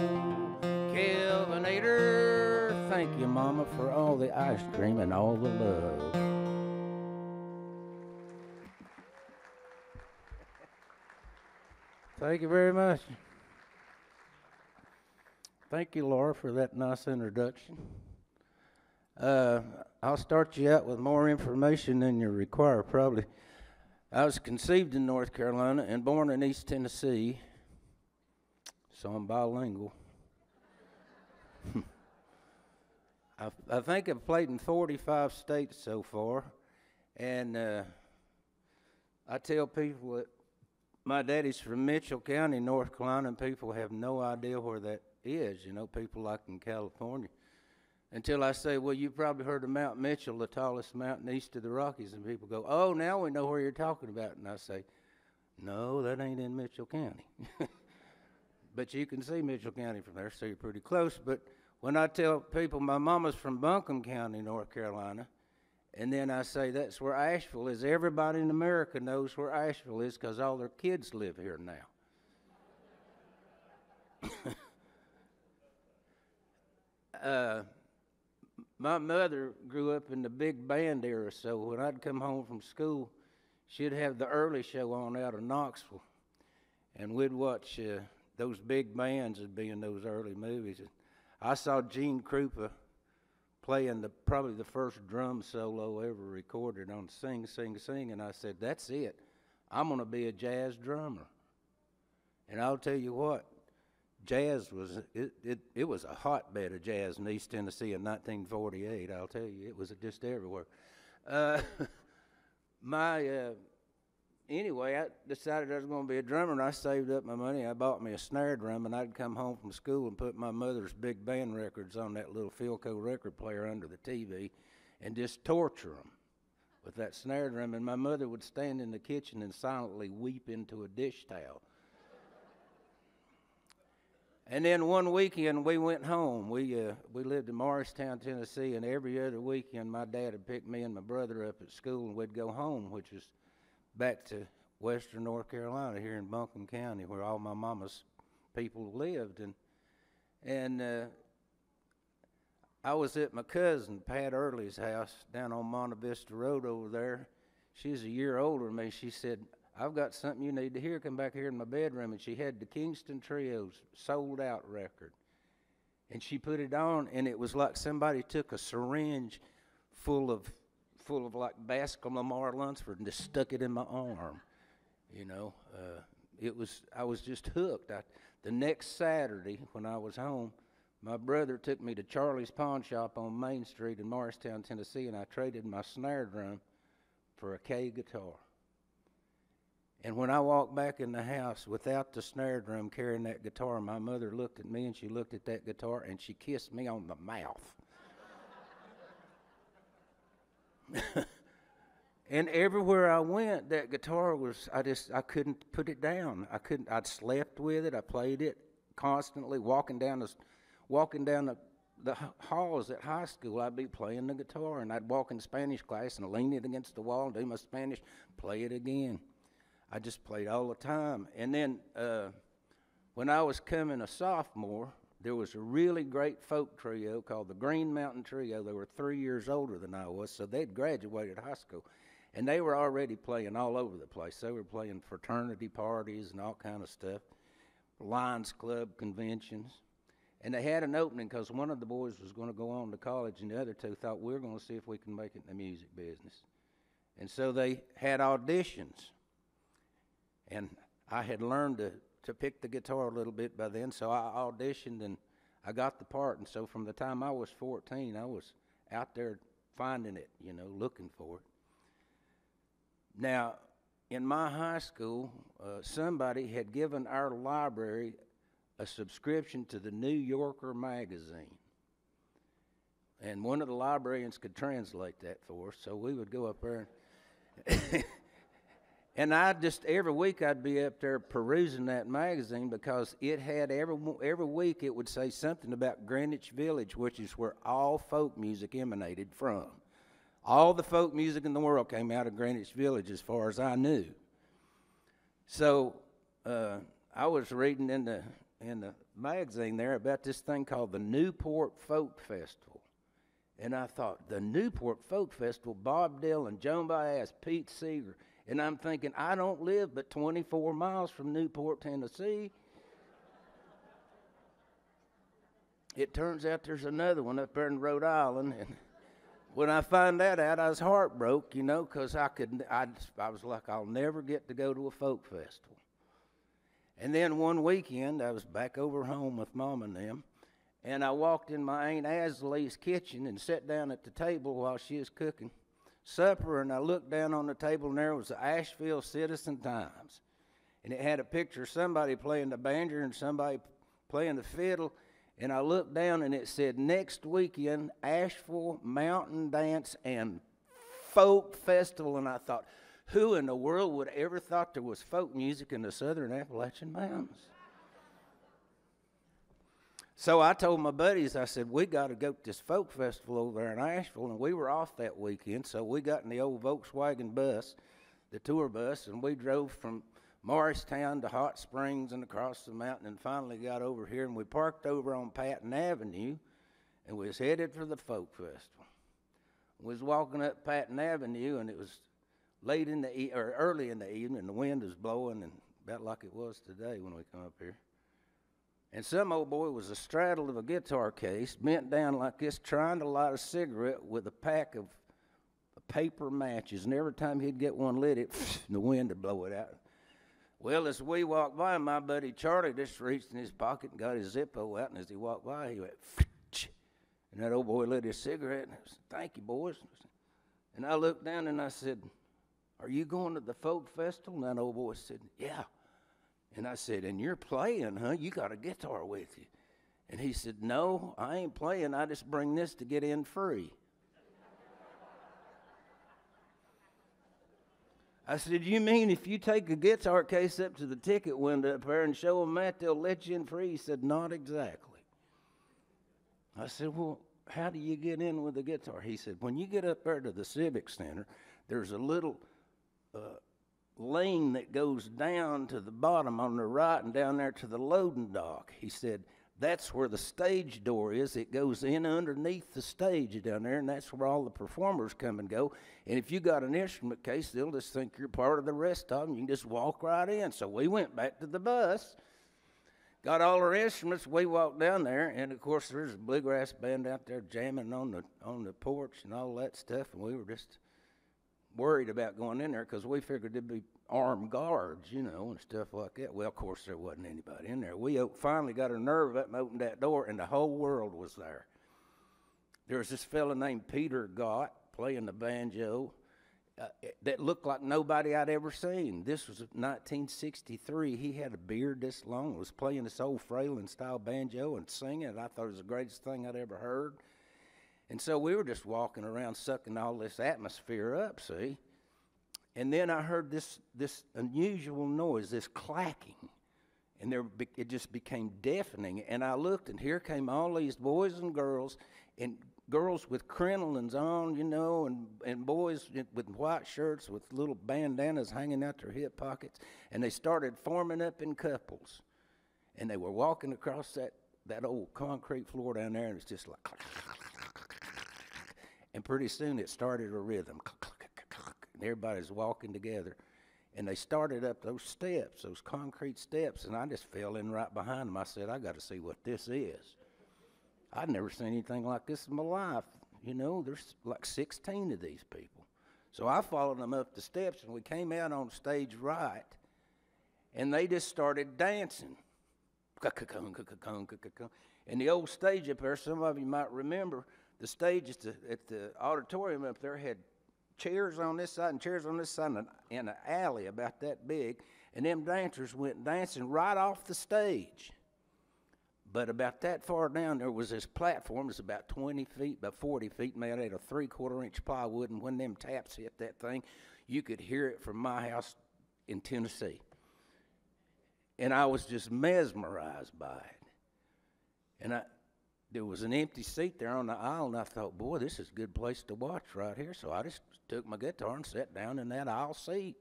Kelvinator. Thank you, Mama, for all the ice cream and all the love. Thank you very much. Thank you, Laura, for that nice introduction. I'll start you out with more information than you require, probably. I was conceived in North Carolina and born in East Tennessee, so I'm bilingual. I think I've played in 45 states so far, and I tell people that my daddy's from Mitchell County, North Carolina, and people have no idea where that is, you know, people like in California. Until I say, well, you've probably heard of Mount Mitchell, the tallest mountain east of the Rockies, and people go, oh, now we know where you're talking about. And I say, no, that ain't in Mitchell County. But you can see Mitchell County from there, so you're pretty close. But when I tell people my mama's from Buncombe County, North Carolina, and then I say that's where Asheville is, everybody in America knows where Asheville is because all their kids live here now. My mother grew up in the big band era, so when I'd come home from school, she'd have the early show on out of Knoxville, and we'd watch those big bands that'd be in those early movies. And I saw Gene Krupa playing probably the first drum solo ever recorded on Sing, Sing, Sing, and I said, that's it. I'm going to be a jazz drummer. And I'll tell you what, jazz was, it was a hotbed of jazz in East Tennessee in 1948, I'll tell you. It was just everywhere. Anyway, I decided I was going to be a drummer, and I saved up my money. I bought me a snare drum, and I'd come home from school and put my mother's big band records on that little Philco record player under the TV and just torture them with that snare drum. And my mother would stand in the kitchen and silently weep into a dish towel. And then one weekend, we went home. We lived in Morristown, Tennessee, and every other weekend, my dad would pick me and my brother up at school, and we'd go home, which was back to western North Carolina here in Buncombe County, where all my mama's people lived. And I was at my cousin Pat Early's house down on Monte Vista Road over there. She's a year older than me. She said, I've got something you need to hear. Come back here in my bedroom. And she had the Kingston Trio's Sold Out record. And she put it on, and it was like somebody took a syringe full of full of like Bascom Lamar Lunsford and just stuck it in my arm. You know, I was just hooked. The next Saturday when I was home, my brother took me to Charlie's Pawn Shop on Main Street in Morristown, Tennessee, and I traded my snare drum for a K guitar. And when I walked back in the house without the snare drum carrying that guitar, my mother looked at me and she looked at that guitar and she kissed me on the mouth. And everywhere I went, that guitar was, I couldn't put it down. I'd slept with it. I played it constantly. Walking down the halls at high school, I'd be playing the guitar, and I'd walk in Spanish class and lean it against the wall and do my Spanish, play it again. I just played all the time. And then when I was coming a sophomore, there was a really great folk trio called the Green Mountain Trio. They were 3 years older than I was, so they'd graduated high school. And they were already playing all over the place. They were playing fraternity parties and all kind of stuff, Lions Club conventions. And they had an opening because one of the boys was going to go on to college, and the other two thought, we're going to see if we can make it in the music business. And so they had auditions. And I had learned to pick the guitar a little bit by then, so I auditioned and I got the part. And so from the time I was 14, I was out there finding it, you know, looking for it. Now, in my high school, somebody had given our library a subscription to the New Yorker magazine. And one of the librarians could translate that for us, so we would go up there and and every week I'd be up there perusing that magazine because it had every week it would say something about Greenwich Village, which is where all folk music emanated from. All the folk music in the world came out of Greenwich Village as far as I knew. So I was reading in the magazine there about this thing called the Newport Folk Festival. And I thought, the Newport Folk Festival, Bob Dylan, Joan Baez, Pete Seeger. And I'm thinking, I don't live but 24 miles from Newport, Tennessee. It turns out there's another one up there in Rhode Island. And when I found that out, I was heartbroken, you know, because I was like, I'll never get to go to a folk festival. And then one weekend, I was back over home with Mom and them, and I walked in my Aunt Asley's kitchen and sat down at the table while she was cooking supper, and I looked down on the table, and there was the Asheville Citizen Times. And it had a picture of somebody playing the banjo and somebody playing the fiddle. And I looked down, and it said, next weekend, Asheville Mountain Dance and Folk Festival. And I thought, who in the world would ever thought there was folk music in the southern Appalachian Mountains? So I told my buddies, I said, we got to go to this folk festival over there in Asheville. And we were off that weekend, so we got in the old Volkswagen bus, the tour bus, and we drove from Morristown to Hot Springs and across the mountain and finally got over here. And we parked over on Patton Avenue, and we was headed for the folk festival. We was walking up Patton Avenue, and it was early in the evening, and the wind was blowing, and about like it was today when we come up here. And some old boy was astraddle of a guitar case, bent down like this, trying to light a cigarette with a pack of paper matches. And every time he'd get one lit, the wind would blow it out. Well, as we walked by, my buddy Charlie just reached in his pocket and got his Zippo out. And as he walked by, he went, and that old boy lit his cigarette. And I said, thank you, boys. And I looked down and I said, are you going to the folk festival? And that old boy said, yeah. And I said, and you're playing, huh? You got a guitar with you. And he said, no, I ain't playing. I just bring this to get in free. I said, you mean if you take a guitar case up to the ticket window up there and show them that, they'll let you in free? He said, not exactly. I said, well, how do you get in with the guitar? He said, when you get up there to the Civic Center, there's a little lane that goes down to the bottom on the right and down there to the loading dock. He said, that's where the stage door is. It goes in underneath the stage down there, and that's where all the performers come and go. And if you got an instrument case, they'll just think you're part of the rest of them. You can just walk right in. So we went back to the bus, got all our instruments. We walked down there, and, of course, there's a bluegrass band out there jamming on the porch and all that stuff, and we were just worried about going in there because we figured there'd be armed guards, you know, and stuff like that. Well, of course, there wasn't anybody in there. We finally got our nerve up and opened that door, and the whole world was there. There was this fella named Peter Gott playing the banjo that looked like nobody I'd ever seen. This was 1963. He had a beard this long, was playing this old Fralin-style banjo and singing, and I thought it was the greatest thing I'd ever heard. And so we were just walking around sucking all this atmosphere up, see? And then I heard this unusual noise, this clacking, and it just became deafening. And I looked, and here came all these boys and girls with crinolines on, you know, and boys with white shirts with little bandanas hanging out their hip pockets. And they started forming up in couples. And they were walking across that old concrete floor down there, and it's just like... And pretty soon it started a rhythm. And everybody's walking together. And they started up those steps, those concrete steps, and I just fell in right behind them. I said, I got to see what this is. I'd never seen anything like this in my life. You know, there's like 16 of these people. So I followed them up the steps, and we came out on stage right, and they just started dancing. And the old stage up there, some of you might remember, the stage at the auditorium up there had chairs on this side and chairs on this side in an alley about that big, and them dancers went dancing right off the stage. But about that far down, there was this platform. It's about 20 feet by 40 feet made out of 3/4-inch plywood, and when them taps hit that thing, you could hear it from my house in Tennessee. And I was just mesmerized by it. And there was an empty seat there on the aisle, and I thought, boy, this is a good place to watch right here. So I just took my guitar and sat down in that aisle seat.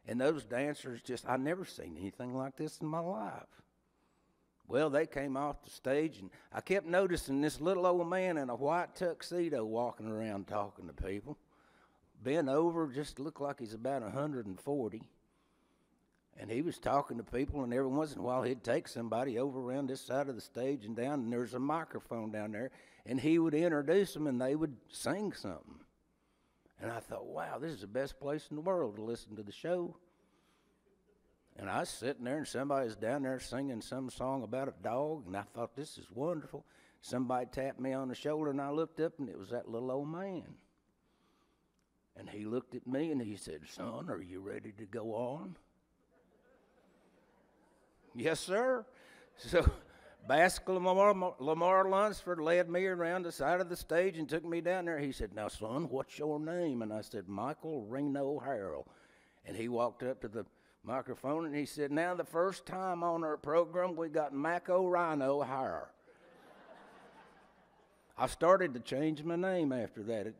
And those dancers I'd never seen anything like this in my life. Well, they came off the stage, and I kept noticing this little old man in a white tuxedo walking around talking to people. Bent over, just looked like he's about 140. And he was talking to people, and every once in a while he'd take somebody over around this side of the stage and down, and there's a microphone down there, and he would introduce them, and they would sing something. And I thought, wow, this is the best place in the world to listen to the show. And I was sitting there, and somebody's down there singing some song about a dog, and I thought, this is wonderful. Somebody tapped me on the shoulder, and I looked up, and it was that little old man. And he looked at me, and he said, son, are you ready to go on? Yes, sir. So Baskel Lamar Lunsford led me around the side of the stage and took me down there. He said, now, son, what's your name? And I said, Michael Reno Harrell. And he walked up to the microphone, and he said, now, the first time on our program, we got Maco Rhino Hire. I started to change my name after that.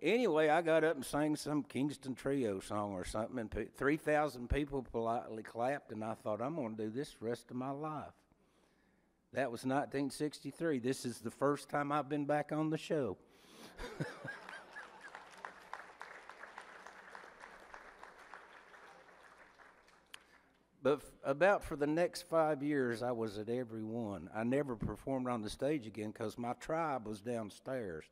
Anyway, I got up and sang some Kingston Trio song or something, and 3,000 people politely clapped, and I thought, I'm going to do this the rest of my life. That was 1963. This is the first time I've been back on the show. But about for the next 5 years, I was at every one. I never performed on the stage again because my tribe was downstairs.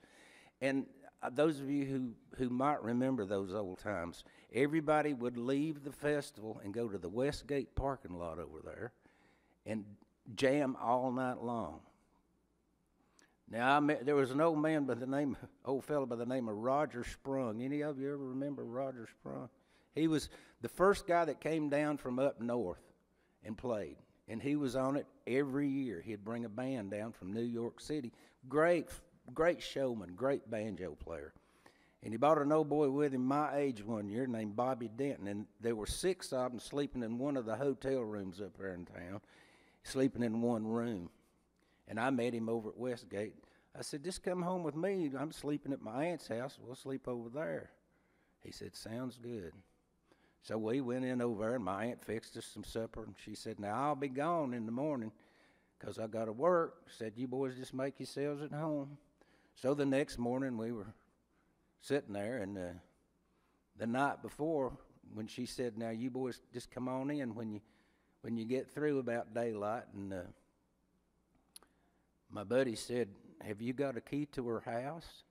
And those of you who might remember those old times, everybody would leave the festival and go to the Westgate parking lot over there and jam all night long. Now, there was an old fellow by the name of Roger Sprung. Any of you ever remember Roger Sprung? He was the first guy that came down from up north and played, and he was on it every year. He'd bring a band down from New York City. Great showman, great banjo player. And he brought an old boy with him my age one year named Bobby Denton, and there were 6 of them sleeping in one of the hotel rooms up there in town, sleeping in one room. And I met him over at Westgate. I said, just come home with me. I'm sleeping at my aunt's house. We'll sleep over there. He said, sounds good. So we went in over there, and my aunt fixed us some supper, and she said, now, I'll be gone in the morning because I got to work. Said, you boys just make yourselves at home. So the next morning, we were sitting there, and the night before, when she said, now, you boys just come on in when you get through about daylight, and my buddy said, have you got a key to her house?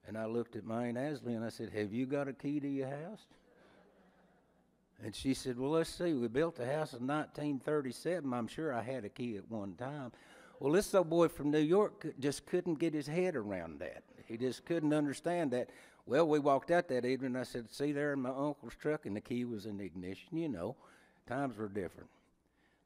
And I looked at my Aunt Asley and I said, have you got a key to your house? And she said, well, let's see. We built the house in 1937. I'm sure I had a key at one time. Well, this old boy from New York just couldn't get his head around that. He just couldn't understand that. Well, we walked out that evening, and I said, see there in my uncle's truck, and the key was in the ignition. You know, times were different.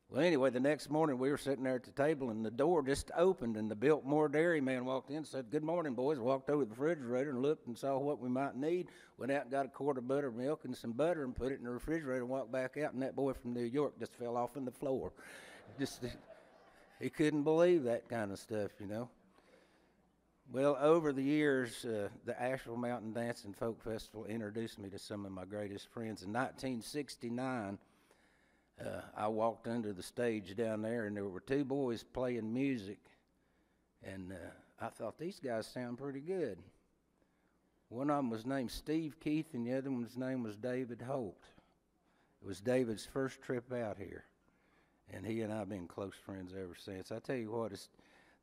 Well, anyway, the next morning, we were sitting there at the table, and the door just opened, and the Biltmore dairy man walked in and said, good morning, boys. Walked over to the refrigerator and looked and saw what we might need. Went out and got a quart of buttermilk and some butter and put it in the refrigerator and walked back out, and that boy from New York just fell off on the floor. He couldn't believe that kind of stuff, you know. Well, over the years, the Asheville Mountain Dance and Folk Festival introduced me to some of my greatest friends. In 1969, I walked under the stage down there, and there were two boys playing music, and I thought, these guys sound pretty good. One of them was named Steve Keith, and the other one's name was David Holt. It was David's first trip out here, and he and I have been close friends ever since. I tell you what,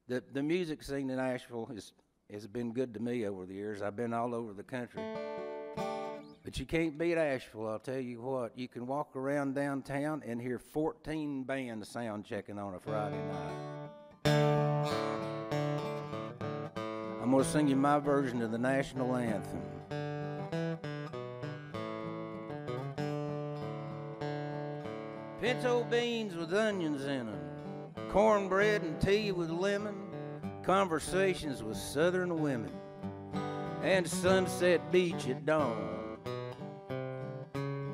the music scene in Asheville has been good to me over the years. I've been all over the country. But you can't beat Asheville, I'll tell you what. You can walk around downtown and hear 14 bands sound checking on a Friday night. I'm going to sing you my version of the national anthem. Pinto beans with onions in them, cornbread and tea with lemon, conversations with southern women, and Sunset Beach at dawn.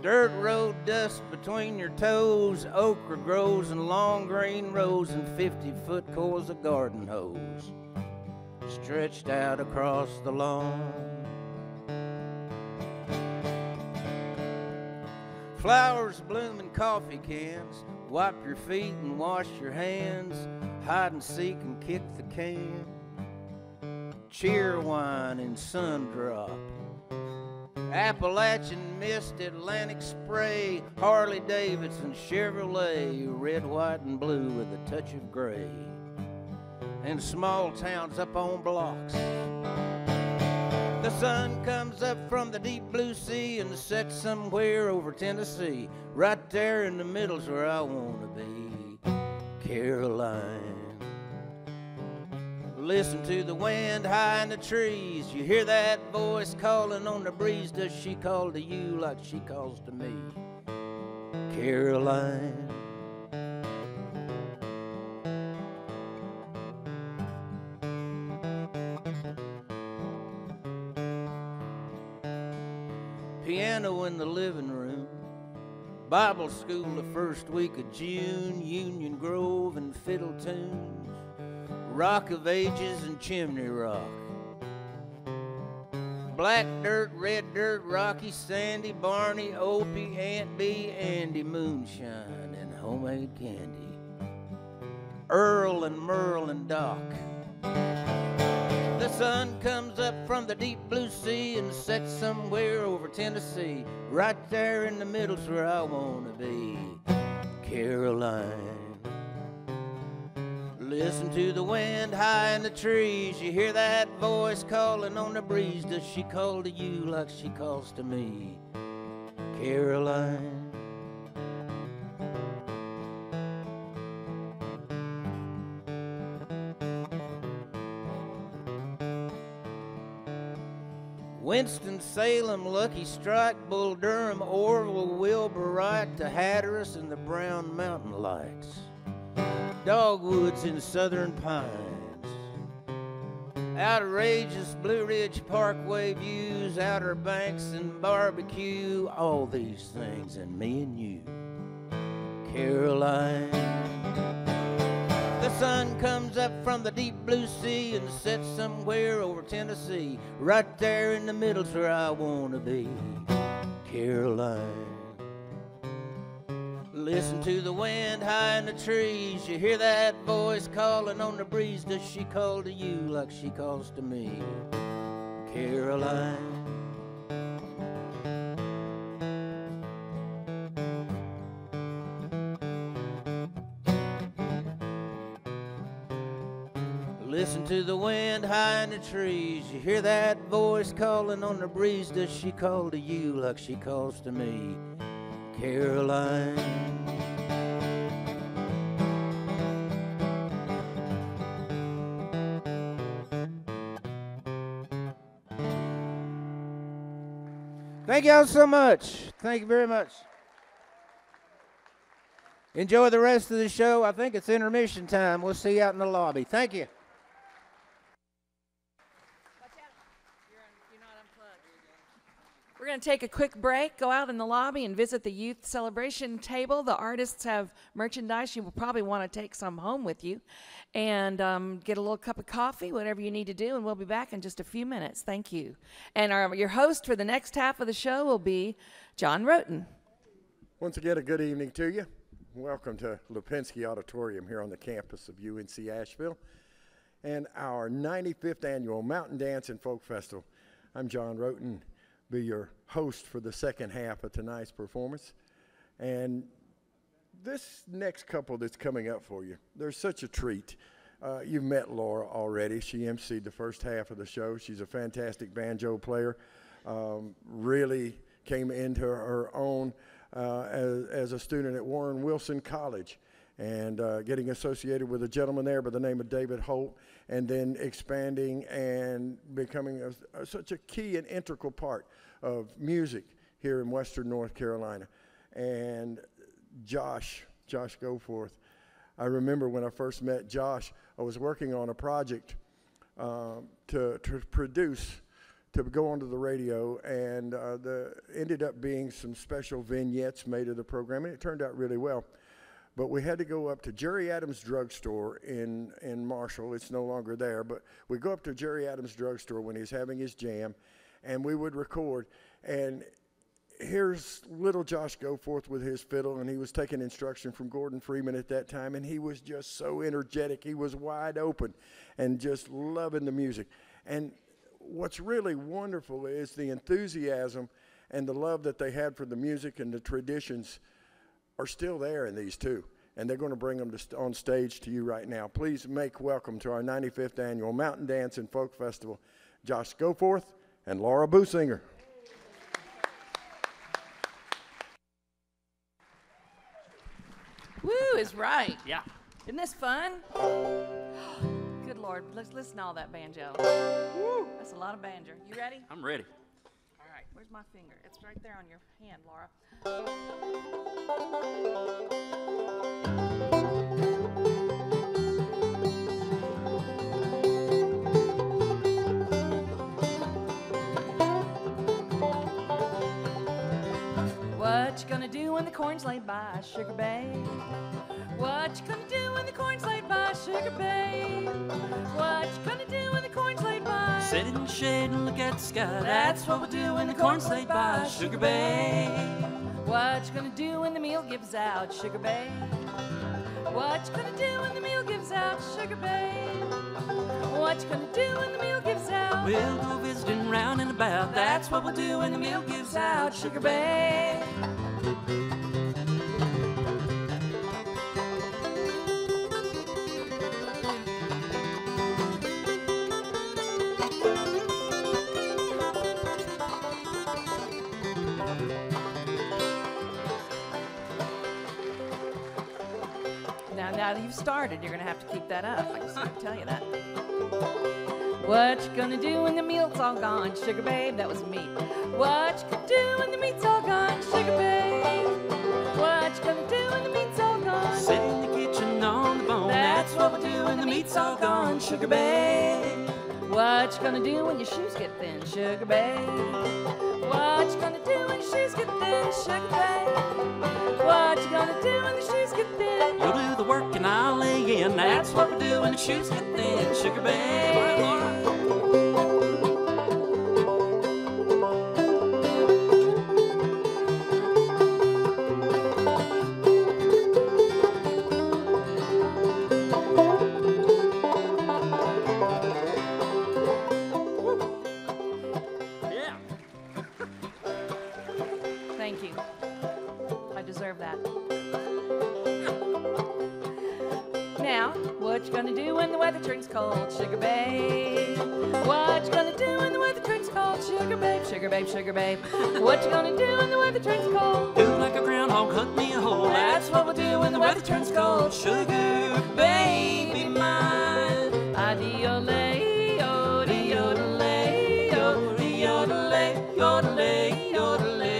Dirt road dust between your toes, okra grows and long green rows, and 50-foot coils of garden hose stretched out across the lawn. Flowers bloom in coffee cans, wipe your feet and wash your hands, hide and seek and kick the can, cheer wine and sun drop, Appalachian mist, Atlantic spray, Harley Davidson, Chevrolet, red, white, and blue with a touch of gray, and small towns up on blocks. The sun comes up from the deep blue sea and sets somewhere over Tennessee. Right there in the middle's where I want to be, Caroline. Listen to the wind high in the trees. You hear that voice calling on the breeze. Does she call to you like she calls to me, Caroline? Piano in the living room, Bible school the first week of June, Union Grove and fiddle tunes, Rock of Ages and Chimney Rock, black dirt, red dirt, rocky, sandy, Barney, Opie, Aunt Bee, Andy, moonshine and homemade candy, Earl and Merle and Doc. The sun comes up from the deep blue sea and sets somewhere over Tennessee. Right there in the middle's where I want to be, Caroline. Listen to the wind high in the trees. You hear that voice calling on the breeze. Does she call to you like she calls to me, Caroline? Winston-Salem, Lucky Strike, Bull Durham, Orville, Wilbur Wright, to Hatteras and the Brown Mountain Lights, Dogwoods and Southern Pines, outrageous Blue Ridge Parkway views, Outer Banks and barbecue, all these things and me and you, Caroline. The sun comes up from the deep blue sea and sets somewhere over Tennessee. Right there in the middle's where I want to be, Caroline. Listen to the wind high in the trees. You hear that voice calling on the breeze. Does she call to you like she calls to me, Caroline? Listen to the wind high in the trees. You hear that voice calling on the breeze. Does she call to you like she calls to me, Caroline? Thank y'all so much. Thank you very much. Enjoy the rest of the show. I think it's intermission time. We'll see you out in the lobby. Thank you. Watch out. You're not unplugged. We're going to take a quick break, go out in the lobby and visit the youth celebration table. The artists have merchandise. You will probably want to take some home with you. And get a little cup of coffee, whatever you need to do, and we'll be back in just a few minutes. Thank you. And your host for the next half of the show will be John Roten. Once again, a good evening to you. Welcome to Lipinski Auditorium here on the campus of UNC Asheville and our 95th annual Mountain Dance and Folk Festival. I'm John Roten, be your host for the second half of tonight's performance. And this next couple that's coming up for you, they're such a treat. You've met Laura already. She emceed the first half of the show. She's a fantastic banjo player. Really came into her own as a student at Warren Wilson College and getting associated with a gentleman there by the name of David Holt, and then expanding and becoming such a key and integral part of music here in Western North Carolina. And Josh Goforth. I remember when I first met Josh, I was working on a project to produce, to go onto the radio, and ended up being some special vignettes made of the program, and it turned out really well. But we had to go up to Jerry Adams Drugstore in Marshall. It's no longer there, but we go up to Jerry Adams Drugstore when he's having his jam, and we would record. And here's little Josh Goforth with his fiddle, and he was taking instruction from Gordon Freeman at that time, and he was just so energetic. He was wide open and just loving the music. And what's really wonderful is the enthusiasm and the love that they had for the music and the traditions are still there in these two, and they're going to bring them on stage to you right now. Please make welcome to our 95th annual Mountain Dance and Folk Festival, Josh Goforth and Laura Businger. Woo is right. Yeah. Isn't this fun? Good Lord, let's listen to all that banjo. Woo, that's a lot of banjo. You ready? I'm ready. All right, where's my finger? It's right there on your hand, Laura. What you gonna do when the corn's laid by, sugar babe? What you gonna do when the corn's laid by, sugar babe? What you gonna do when the corn's laid by? Sit in the shade and look at the sky. That's what we'll do when the corn's laid by, sugar babe. What you gonna do when the meal gives out, sugar babe? What you gonna do when the meal gives out, sugar babe? What you gonna do when the meal gives out? We'll go visiting round and about. That's what we'll do when the meal gives out, sugar babe. Now that you've started, you're gonna have to keep that up. I just want to tell you that. What you gonna do when the meal's all gone, sugar babe? That was meat. What you gonna do when the meat's all gone, sugar babe? What you gonna do when the meat's all gone? Sit in the kitchen on the bone. That's what we'll do when the meat's all gone, sugar babe. What you gonna do when your shoes get thin, sugar babe? What you gonna do when your shoes get thin, sugar babe? What you gonna do when the shoes get thin? You'll do the work and I'll lay in. That's what we'll do when the shoes get thin, sugar babe. All right, Laura. Thank you. I deserve that. now. What you gonna do when the weather turns cold, sugar babe? What you gonna do when the weather turns cold, sugar babe, sugar babe, sugar babe? What you gonna do when the weather turns cold? Do like a groundhog, hunt me a hole. That's what we'll do when the weather turns cold, sugar baby mine. Adi-o-lay, yodel-lay, yodel-lay, yodel-lay, yodel-lay, yodel-lay,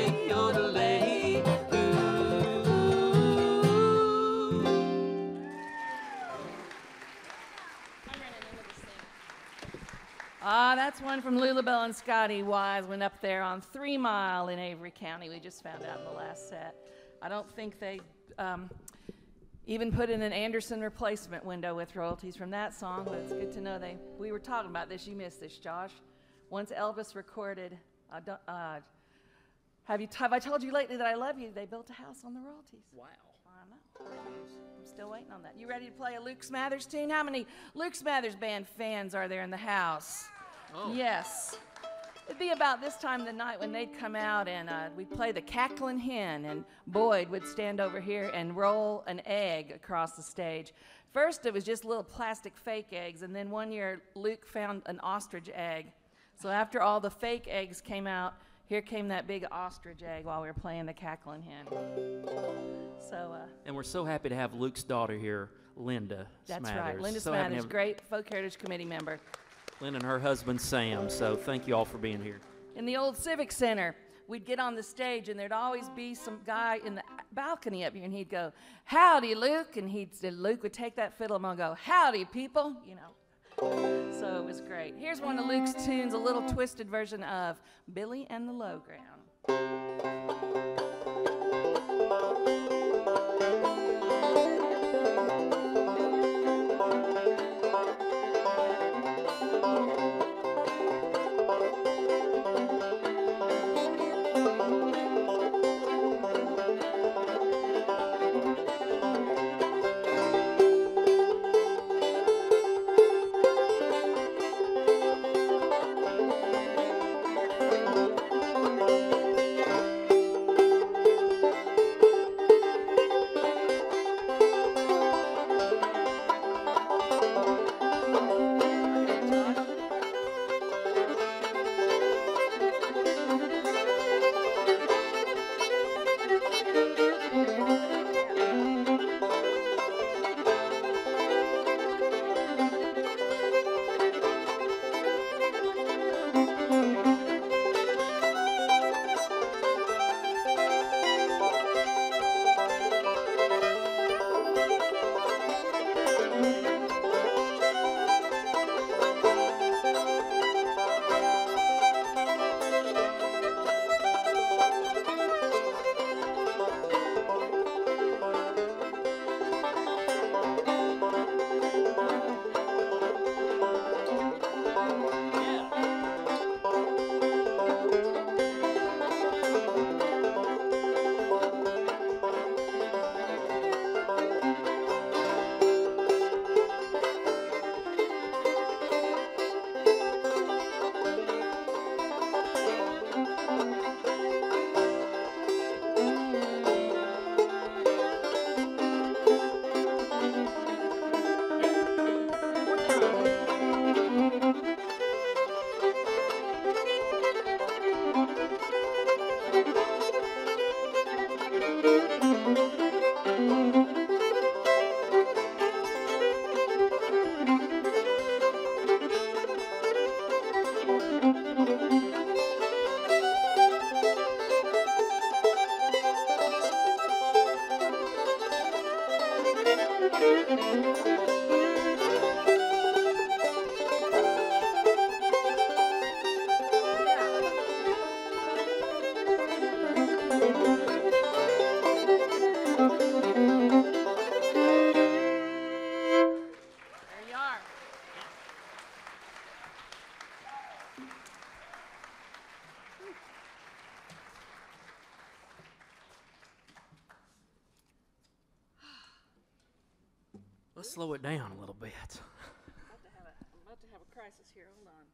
that's one from Lulabelle and Scotty Wise. Went up there on 3 Mile in Avery County. We just found out in the last set. I don't think they even put in an Anderson replacement window with royalties from that song, but it's good to know we were talking about this. You missed this, Josh. Once Elvis recorded, have I told you lately that I love you? They built a house on the royalties. Wow. I know. I'm still waiting on that. You ready to play a Luke Smathers tune? How many Luke Smathers Band fans are there in the house? Oh. Yes. It'd be about this time of the night when they'd come out and we'd play the Cackling Hen, and Boyd would stand over here and roll an egg across the stage. First, it was just little plastic fake eggs, and then one year Luke found an ostrich egg. So after all the fake eggs came out, here came that big ostrich egg while we were playing the Cackling Hen. So, and we're so happy to have Luke's daughter here, Linda that's Smathers. right, Linda So happy to Smathers, have great Folk Heritage Committee member. Linda and her husband, Sam. So thank you all for being here. In the old Civic Center, we'd get on the stage, and there'd always be some guy in the balcony up here, and he'd go, "Howdy, Luke," and Luke would take that fiddle and go, "Howdy, people," you know. So it was great. Here's one of Luke's tunes, a little twisted version of Billy and the Low Ground. Let's slow it down a little bit. I'm about to have a crisis here. Hold on.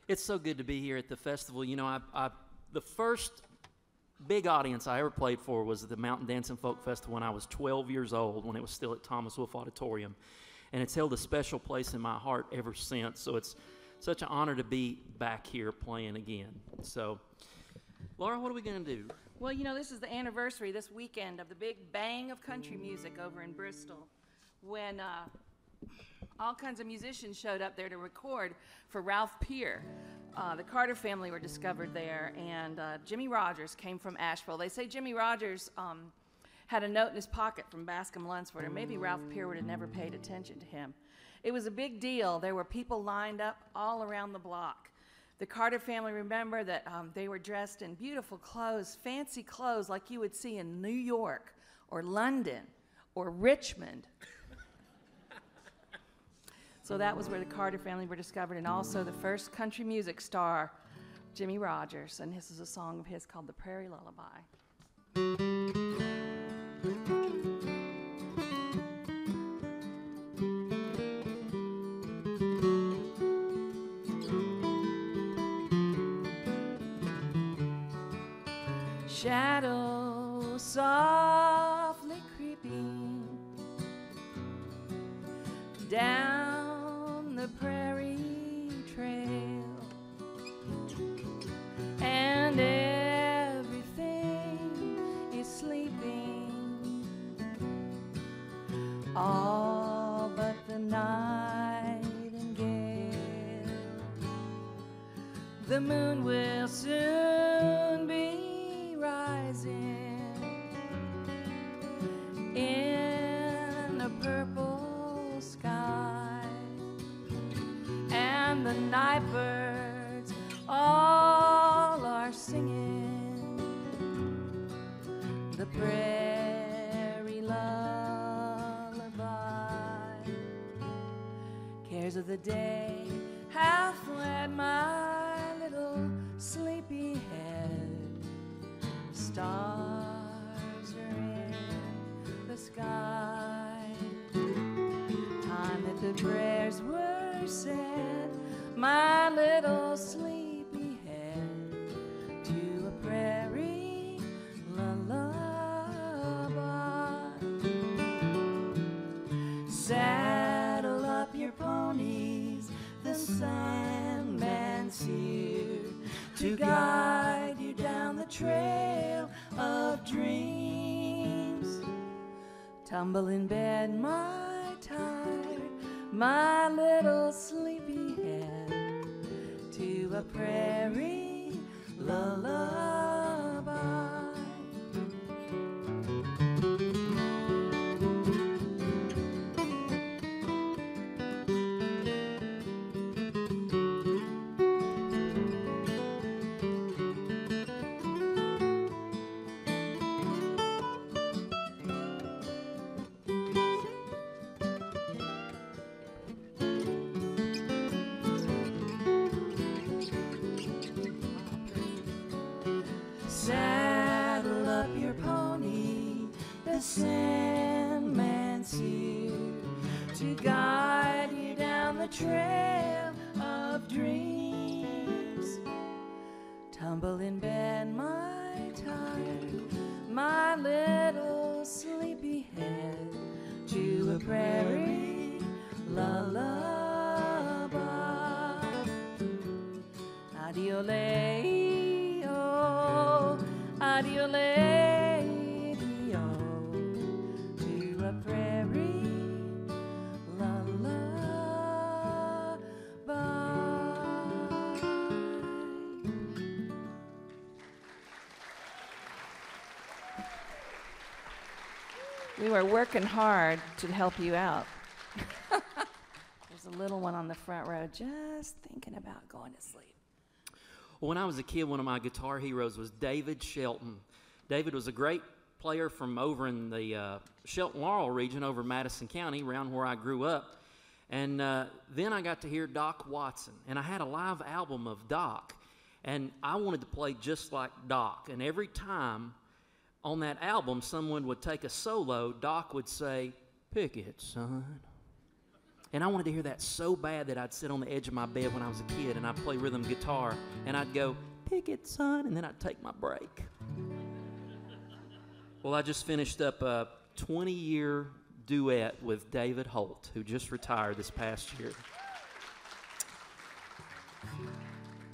It's so good to be here at the festival. You know, the first big audience I ever played for was the Mountain Dancing Folk Festival when I was 12 years old, when it was still at Thomas Wolfe Auditorium. And it's held a special place in my heart ever since. So it's such an honor to be back here playing again. So, Laura, what are we going to do? Well, you know, this is the anniversary this weekend of the big bang of country music over in Bristol, when all kinds of musicians showed up there to record for Ralph Peer. The Carter family were discovered there, and Jimmy Rogers came from Asheville. They say Jimmy Rogers had a note in his pocket from Bascom Lunsford, or maybe Ralph Peer would have never paid attention to him. It was a big deal. There were people lined up all around the block. The Carter family, remember that they were dressed in beautiful clothes, fancy clothes like you would see in New York or London or Richmond. So that was where the Carter family were discovered, and also the first country music star, Jimmy Rogers. And this is a song of his called The Prairie Lullaby. Shadow softly creeping down the prairie trail, and everything is sleeping, all but the nightingale. The moon will soon be rising in a purple sky, and the night birds all are singing the prairie lullaby. Cares of the day have fled my little sleepy head. Stars are in the sky. Time that the prayers were said, my little sleepy head, to a prairie lullaby. Saddle up your ponies, the Sandman's here to guide you down the trail of dreams. Tumble in bed, my tired, my little sleepy head, to a prairie lullaby. Saddle up your pony, the Sandman's here to guide you down the trail of dreams. Tumble in bed, my tired, my little sleepy head, to a prairie lullaby. Adiole-o, adiole-dio, to a prairie lullaby. We were working hard to help you out. There's a little one on the front row just thinking about going to sleep. Well, when I was a kid, one of my guitar heroes was David Shelton. David was a great player from over in the Shelton-Laurel region over Madison County, around where I grew up. And then I got to hear Doc Watson, and I had a live album of Doc, and I wanted to play just like Doc. And every time on that album someone would take a solo, Doc would say, "Pick it, son." And I wanted to hear that so bad that I'd sit on the edge of my bed when I was a kid, and I'd play rhythm guitar, and I'd go, "Pick it, son," and then I'd take my break. Well, I just finished up a 20-year duet with David Holt, who just retired this past year.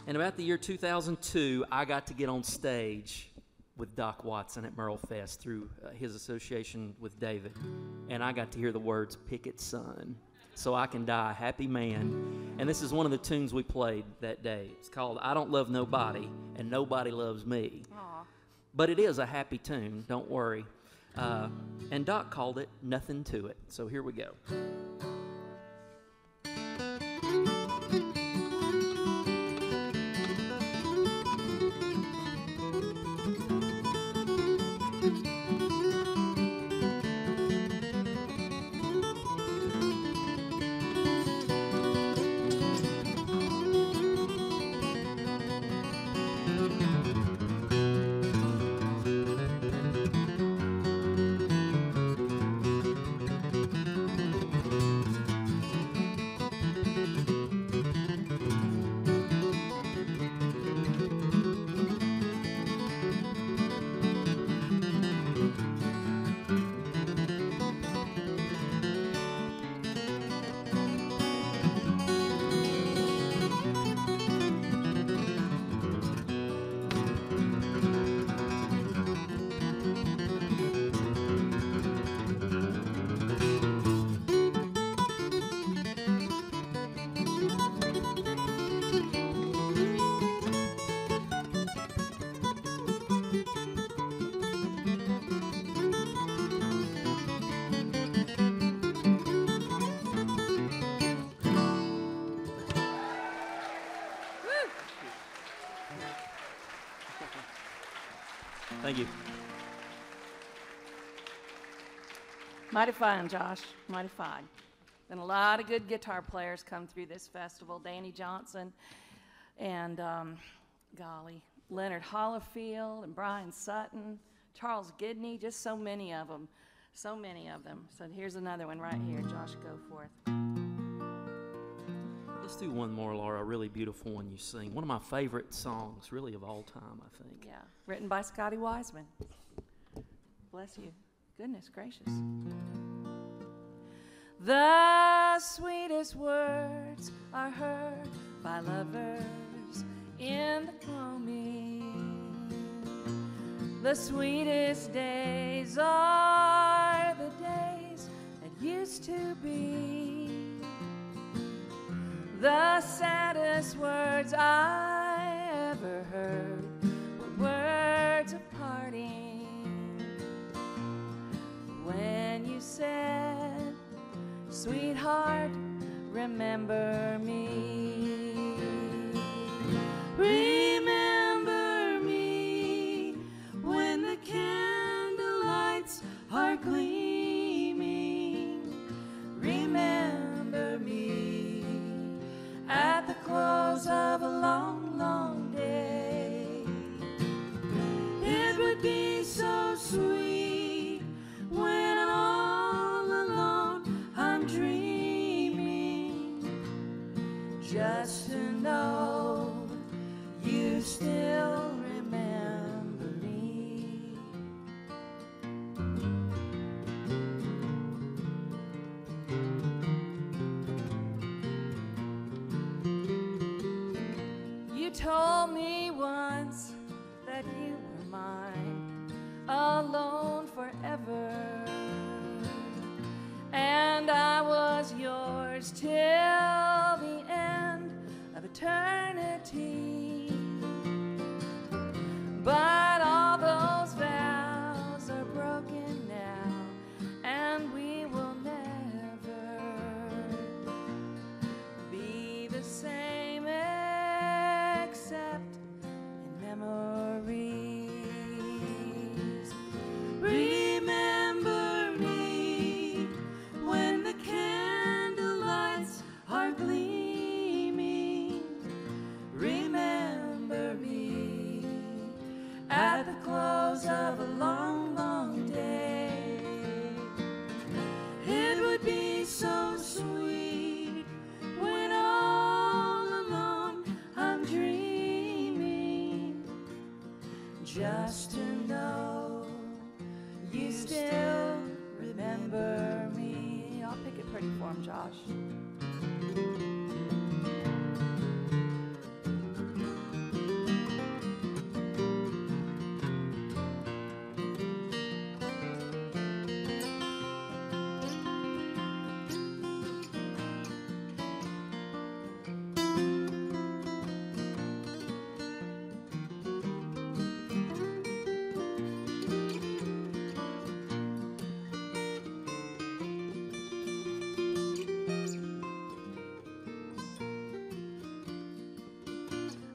And about the year 2002, I got to get on stage with Doc Watson at Merle Fest through his association with David. And I got to hear the words, "Picket Son, so I can die a happy man." And this is one of the tunes we played that day. It's called "I Don't Love Nobody, and Nobody Loves Me." Aw. But it is a happy tune, don't worry. And Doc called it "Nothing to It." So here we go. Thank you. Mighty fine, Josh. Mighty fine. Been a lot of good guitar players come through this festival. Danny Johnson and, golly, Leonard Hollifield and Brian Sutton, Charles Gidney, just so many of them. So many of them. So here's another one right here. Josh, go forth. Let's do one more, Laura, a really beautiful one you sing. One of my favorite songs, really, of all time, I think. Yeah, written by Scotty Wiseman. Bless you. Goodness gracious. The sweetest words are heard by lovers in the gloaming. The sweetest days are the days that used to be. The saddest words I ever heard were words of parting. When you said, "Sweetheart, remember me." Remember me when the candlelights are gleaming. Remember me at the close of a long, long day. It would be so sweet when all alone I'm dreaming, just to know you still remember me. You told me once that you were mine, alone forever, and I was yours till the end of eternity. But all those vows are broken now, and we will never be the same, except for him, Josh.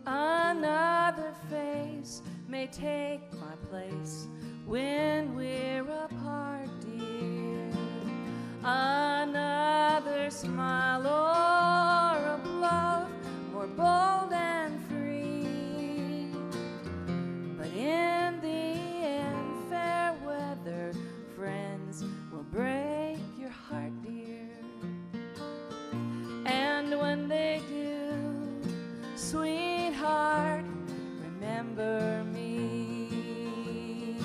Another face may take my place when we're apart, dear. Another smile or a bluff, more bold and free. But in the end, fair weather friends will break your heart, dear. And when they do, sweetheart, remember me.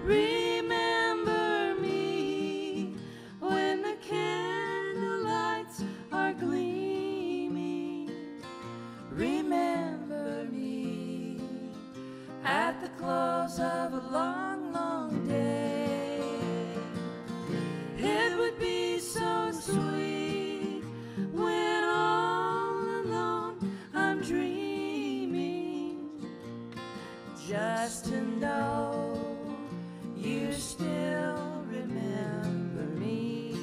Remember me when the candlelights are gleaming. Remember me at the close of a long, long day. It would be so sweet when all alone I'm dreaming, just to know you still remember me.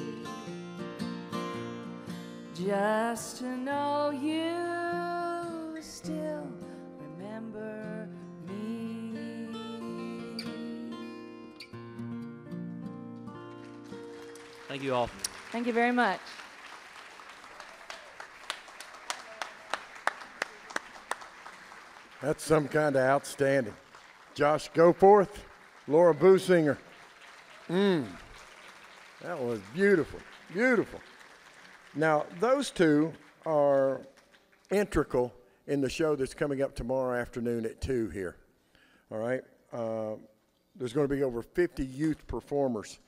Just to know you still remember me. Thank you all. Thank you very much. That's some kind of outstanding. Josh Goforth, Laura Businger. That was beautiful, beautiful. Now, those two are integral in the show that's coming up tomorrow afternoon at 2 here. All right? There's going to be over 50 youth performers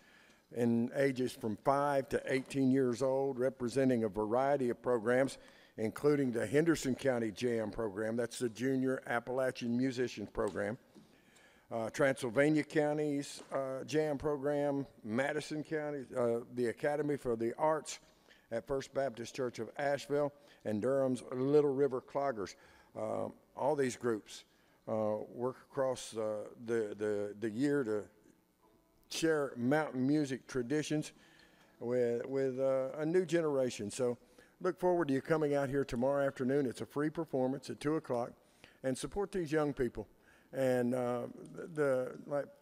in ages from 5 to 18 years old, representing a variety of programs, including the Henderson County Jam program. That's the Junior Appalachian Musicians program. Transylvania County's Jam program, Madison County, the Academy for the Arts at First Baptist Church of Asheville, and Durham's Little River Cloggers. All these groups work across the year to share mountain music traditions with a new generation. So look forward to you coming out here tomorrow afternoon. It's a free performance at 2 o'clock, and support these young people. And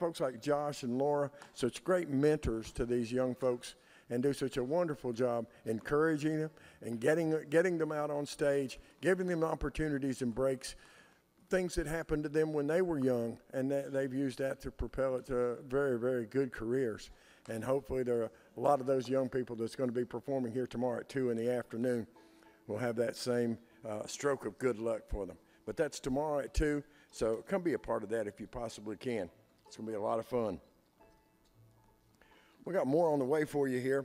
folks like Josh and Laura, such great mentors to these young folks, and do such a wonderful job encouraging them and getting them out on stage, giving them opportunities and breaks, things that happened to them when they were young, and they've used that to propel it to very, very good careers. And hopefully there are a lot of those young people that's going to be performing here tomorrow at 2 in the afternoon will have that same stroke of good luck for them. But that's tomorrow at 2. So come be a part of that if you possibly can. It's going to be a lot of fun. We got more on the way for you here.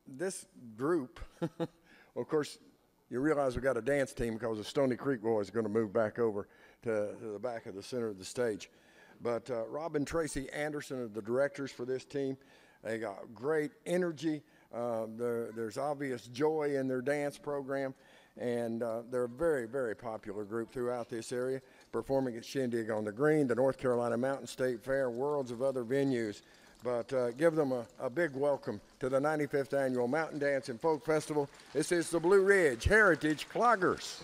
This group, well, of course, you realize we got a dance team because the Stony Creek Boys are going to move back over to the back of the center of the stage. But Rob and Tracy Anderson are the directors for this team. They got great energy. There's obvious joy in their dance program. And they're a very, very popular group throughout this area, performing at Shindig on the Green, the North Carolina Mountain State Fair, worlds of other venues. But give them a big welcome to the 95th Annual Mountain Dance and Folk Festival. This is the Blue Ridge Heritage Cloggers.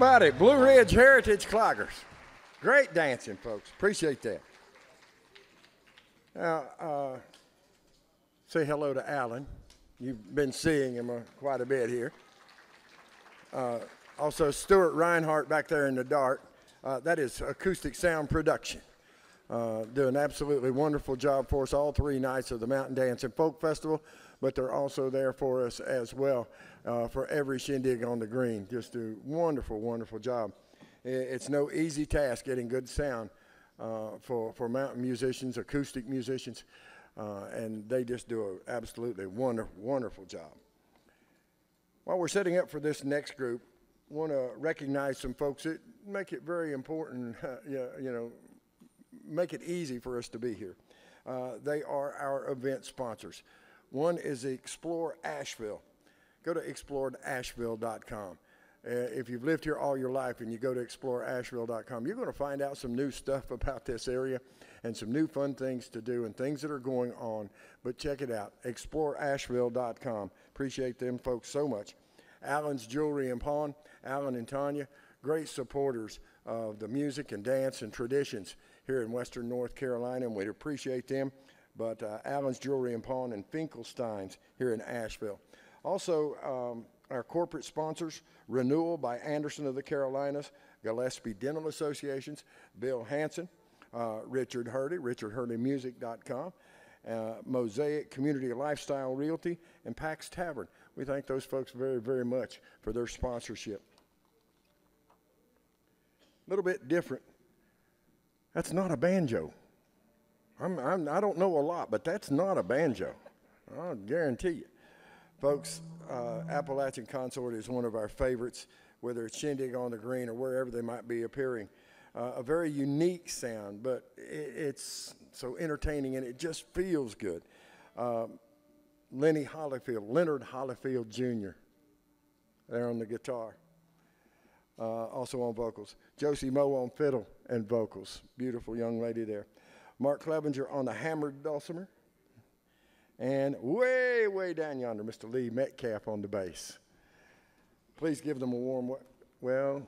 about it? Blue Ridge Heritage Cloggers. Great dancing, folks. Appreciate that. Now, say hello to Alan. You've been seeing him quite a bit here. Also, Stuart Reinhardt back there in the dark. That is Acoustic Sound Production. Do an absolutely wonderful job for us all 3 nights of the Mountain Dance and Folk Festival, but they're also there for us as well for every shindig on the green. Just do wonderful, wonderful job. It's no easy task getting good sound for mountain musicians, acoustic musicians, and they just do an absolutely wonderful, wonderful job. While we're setting up for this next group, I want to recognize some folks that make it very important, make it easy for us to be here. They are our event sponsors. One is Explore Asheville. Go to exploreasheville.com. If you've lived here all your life and you go to exploreasheville.com, you're going to find out some new stuff about this area and some new fun things to do and things that are going on. But check it out, exploreasheville.com. Appreciate them folks so much. Allen's Jewelry and Pawn, Allen and Tanya, great supporters of the music and dance and traditions here in Western North Carolina, and we appreciate them. But Allen's Jewelry and Pawn and Finkelstein's here in Asheville. Also, our corporate sponsors, Renewal by Anderson of the Carolinas, Gillespie Dental Associations, Bill Hanson, Richard Hurley, richardhurleymusic.com, Mosaic Community Lifestyle Realty, and Pax Tavern. We thank those folks very, very much for their sponsorship. A little bit different. That's not a banjo. I don't know a lot, but that's not a banjo. I'll guarantee you. Folks, Appalachian Consort is one of our favorites, whether it's Shindig on the Green or wherever they might be appearing. A very unique sound, but it's so entertaining and it just feels good. Leonard Hollifield Jr. there on the guitar, also on vocals. Josie Moe on fiddle and vocals. Beautiful young lady there. Mark Clevenger on the hammered dulcimer. And way, way down yonder, Mr. Lee Metcalf on the bass. Please give them a warm, well,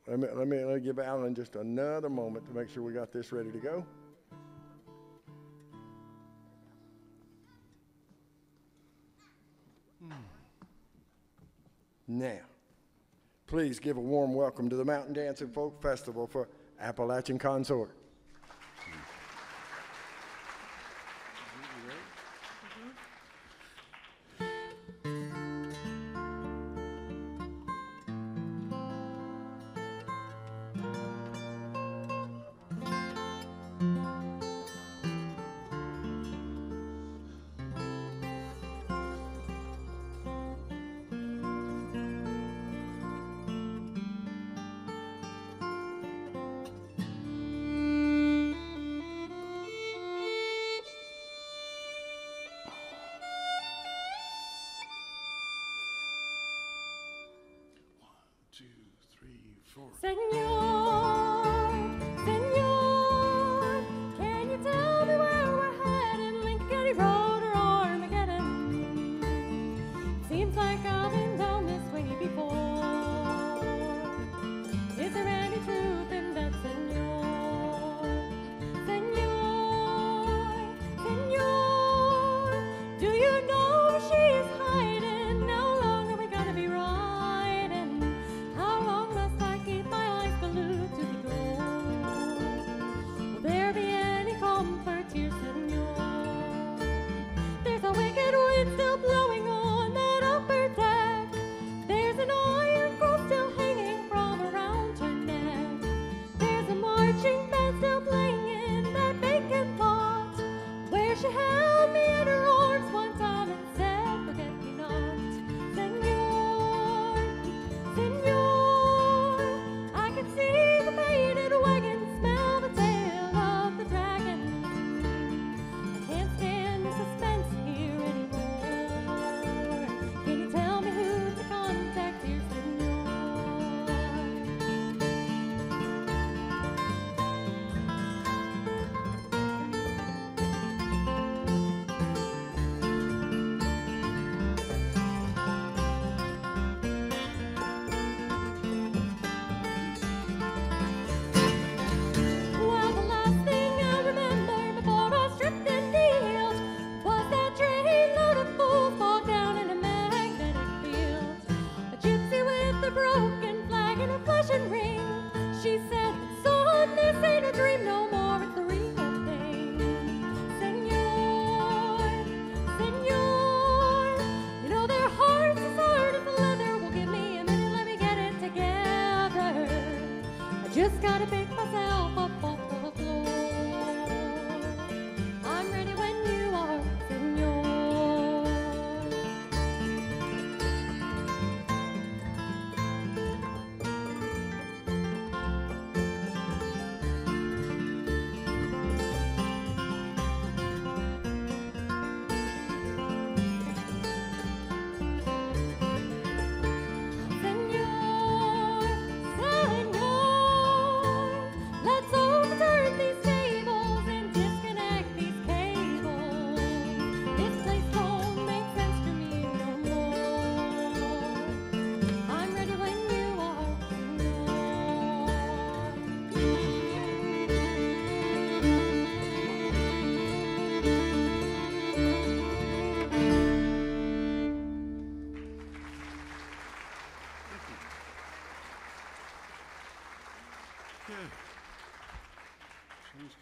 let me give Alan just another moment to make sure we got this ready to go. Now, please give a warm welcome to the Mountain Dance and Folk Festival for Appalachian Consort. Señor, Señor, can you tell me where we're headed? Lincoln County Road or Armageddon? Seems like I've been down this way before. Is there any truth in that, Señor? Señor, Señor, do you know where she is hiding? How long are we gonna be riding? How long must I keep my eyes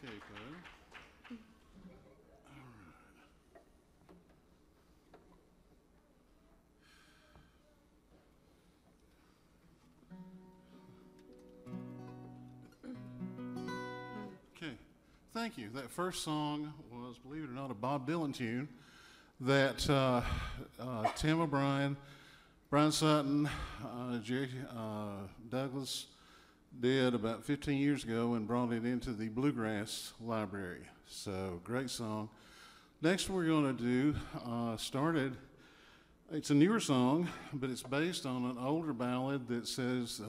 capo. Okay, thank you. That first song was, believe it or not, a Bob Dylan tune that Tim O'Brien, Brian Sutton, Jerry Douglas did about 15 years ago and brought it into the Bluegrass Library. So, great song. Next we're going to do, it's a newer song, but it's based on an older ballad that says,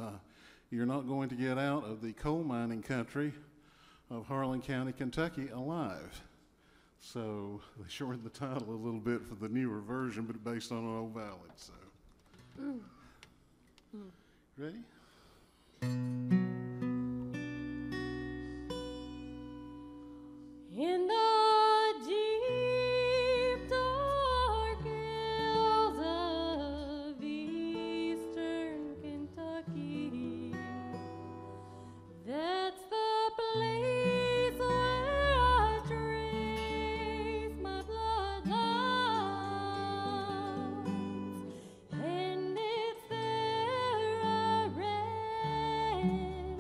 you're not going to get out of the coal mining country of Harlan County, Kentucky alive. So they shortened the title a little bit for the newer version, but based on an old ballad. So, ready? In the deep dark hills of eastern Kentucky, that's the place where I trace my bloodlines, and it's there I read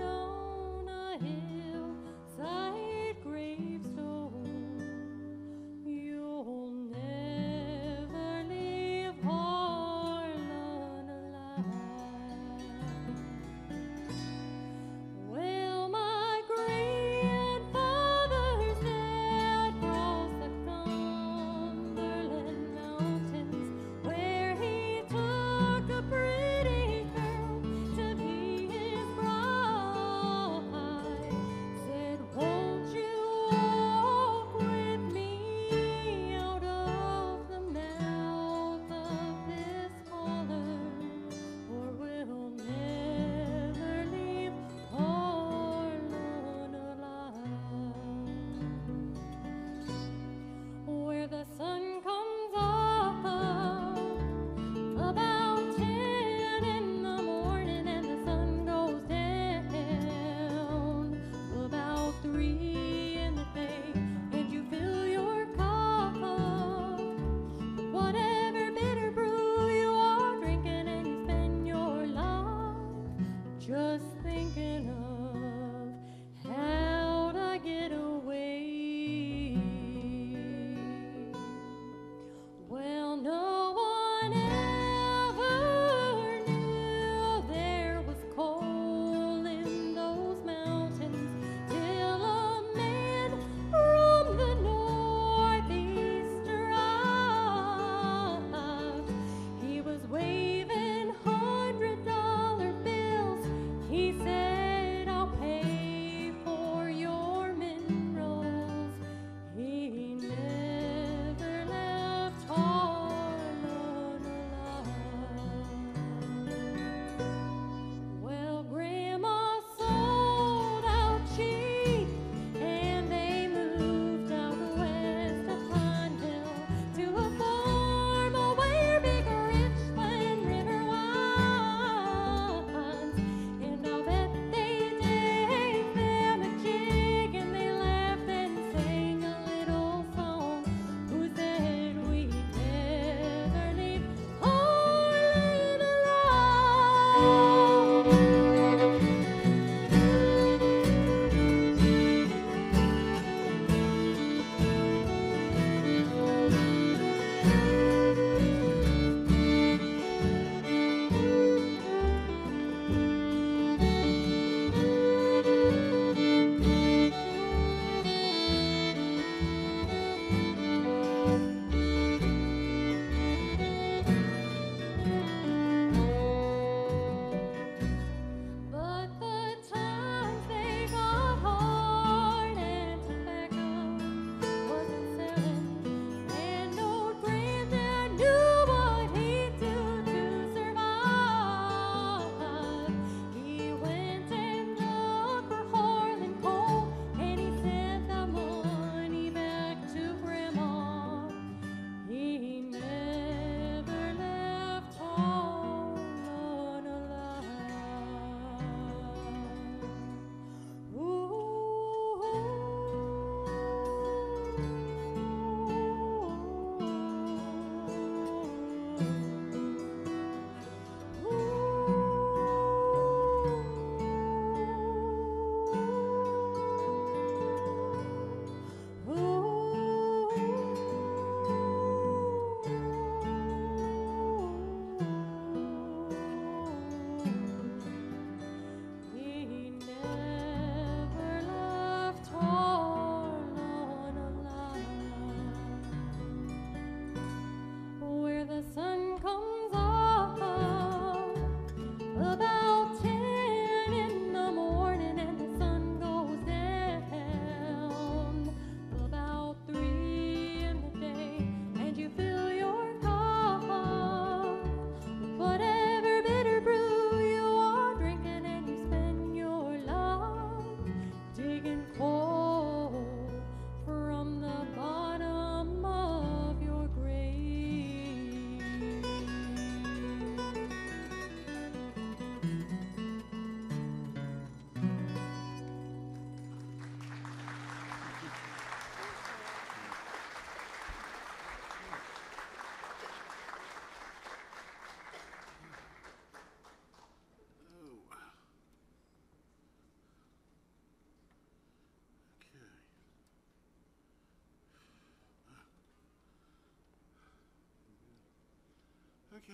Okay.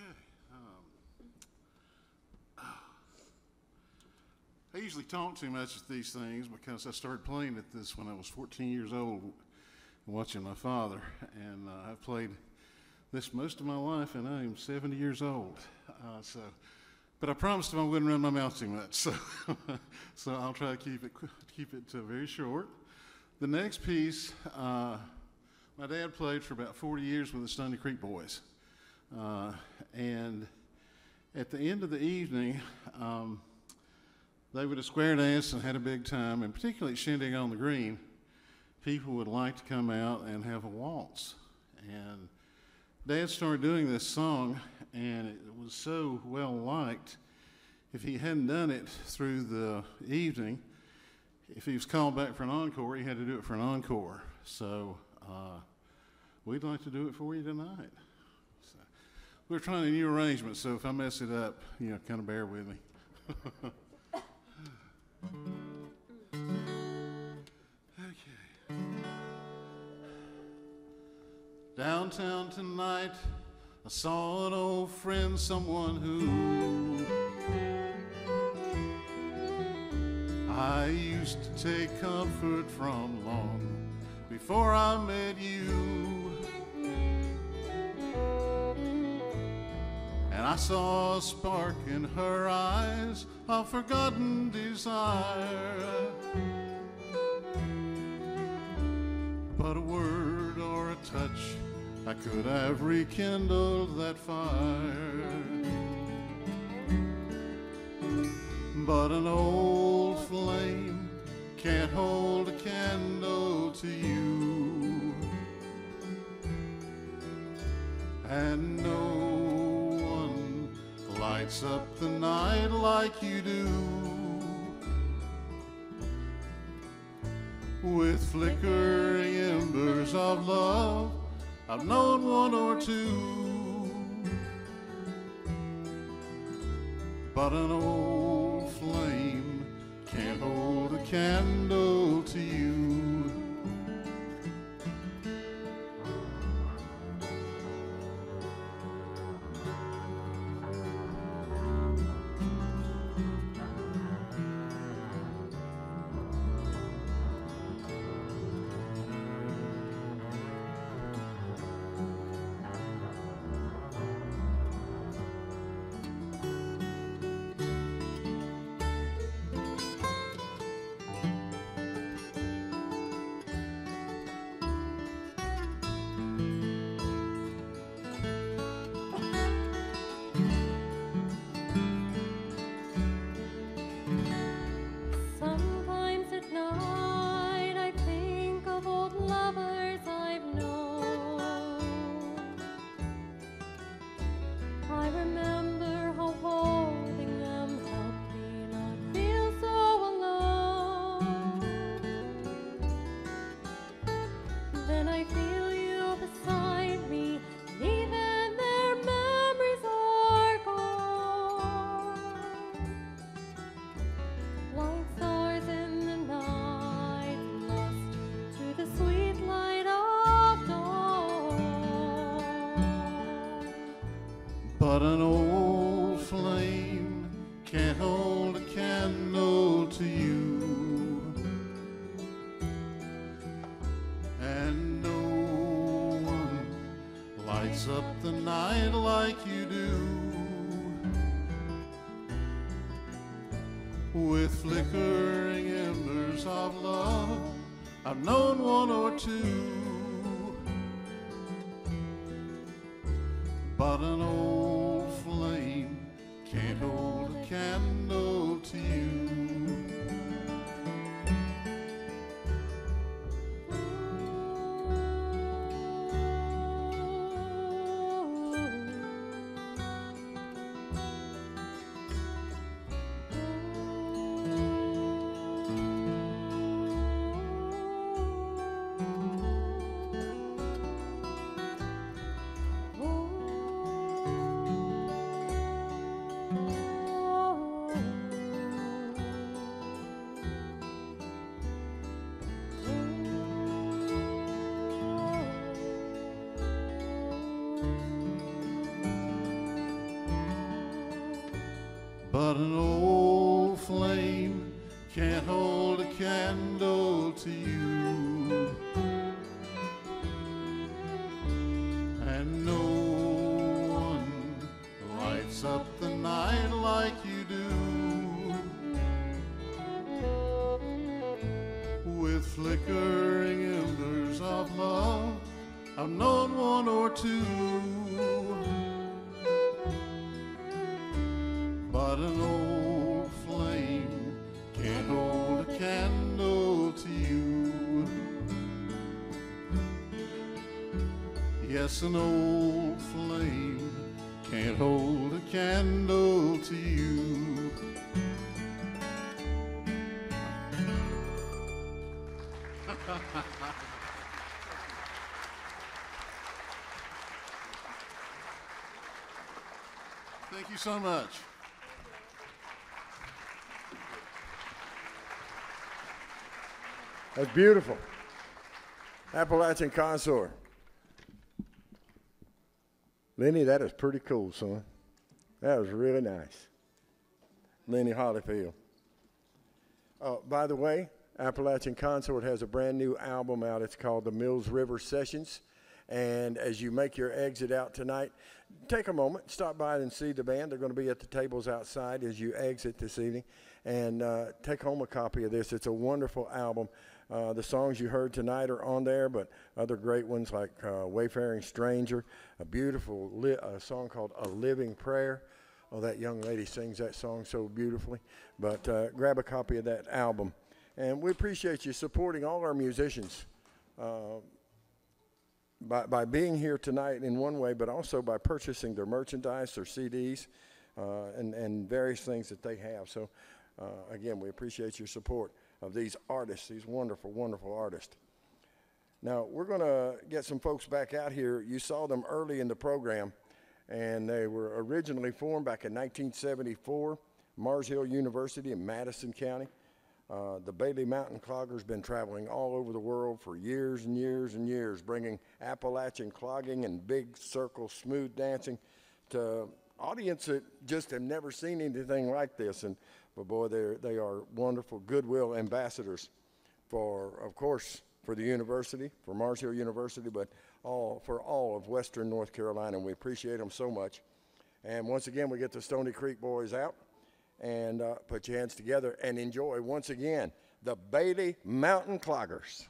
I usually talk too much at these things because I started playing at this when I was 14 years old, watching my father. And I've played this most of my life, and I am 70 years old. But I promised him I wouldn't run my mouth too much, so so I'll try to keep it very short. The next piece, my dad played for about 40 years with the Stony Creek Boys, and at the end of the evening, they would have square danced and had a big time, and particularly at Shindig on the Green, people would like to come out and have a waltz. And Dad started doing this song, and it was so well liked. If he hadn't done it through the evening, if he was called back for an encore, he had to do it for an encore. So we'd like to do it for you tonight. So, we're trying a new arrangement, so if I mess it up, kind of bear with me. Okay. Downtown tonight, I saw an old friend, someone who I used to take comfort from long before I met you. And I saw a spark in her eyes, a forgotten desire. But a word or a touch, I could have rekindled that fire. But an old flame can't hold a candle to you. And no one lights up the night like you do. With flickering embers of love, I've known one or two. But an old flame can't hold a candle to you. Sometimes at night I think of old lovers I've known. I remember how holding them helped me not feel so alone. Then I feel you beside me, and even their memories are gone. Like stars in the night, lost to the sweet light of dawn. But an old flame can't hold a candle to you. And no one lights up the night like you do. With flickering embers of love, I've known one or two. But an old flame can't hold a candle to you. I've known one or two, but an old flame can't hold a candle to you. Yes, an old flame can't hold a candle to you. Thank you so much. That's beautiful. Appalachian Consort. Lenny, that is pretty cool, son. That was really nice. Lenny Hollyfield. By the way, Appalachian Consort has a brand new album out. It's called the Mills River Sessions. And as you make your exit out tonight, take a moment, stop by and see the band. They're going to be at the tables outside as you exit this evening. And take home a copy of this. It's a wonderful album. The songs you heard tonight are on there, but other great ones like Wayfaring Stranger, a beautiful song called A Living Prayer. Oh, that young lady sings that song so beautifully. But grab a copy of that album. And we appreciate you supporting all our musicians by being here tonight in one way, but also by purchasing their merchandise, their CDs, and various things that they have. So, again, we appreciate your support of these artists, these wonderful, wonderful artists. Now, we're going to get some folks back out here. You saw them early in the program, and they were originally formed back in 1974, Mars Hill University in Madison County. The Bailey Mountain Clogger's been traveling all over the world for years and years and years, bringing Appalachian clogging and big circle smooth dancing to audience that just have never seen anything like this. And but boy, they are wonderful goodwill ambassadors for, of course, for the university, for Mars Hill University, but for all of Western North Carolina. And we appreciate them so much. And once again, we get the Stony Creek boys out. And put your hands together and enjoy, once again, the Bailey Mountain Cloggers.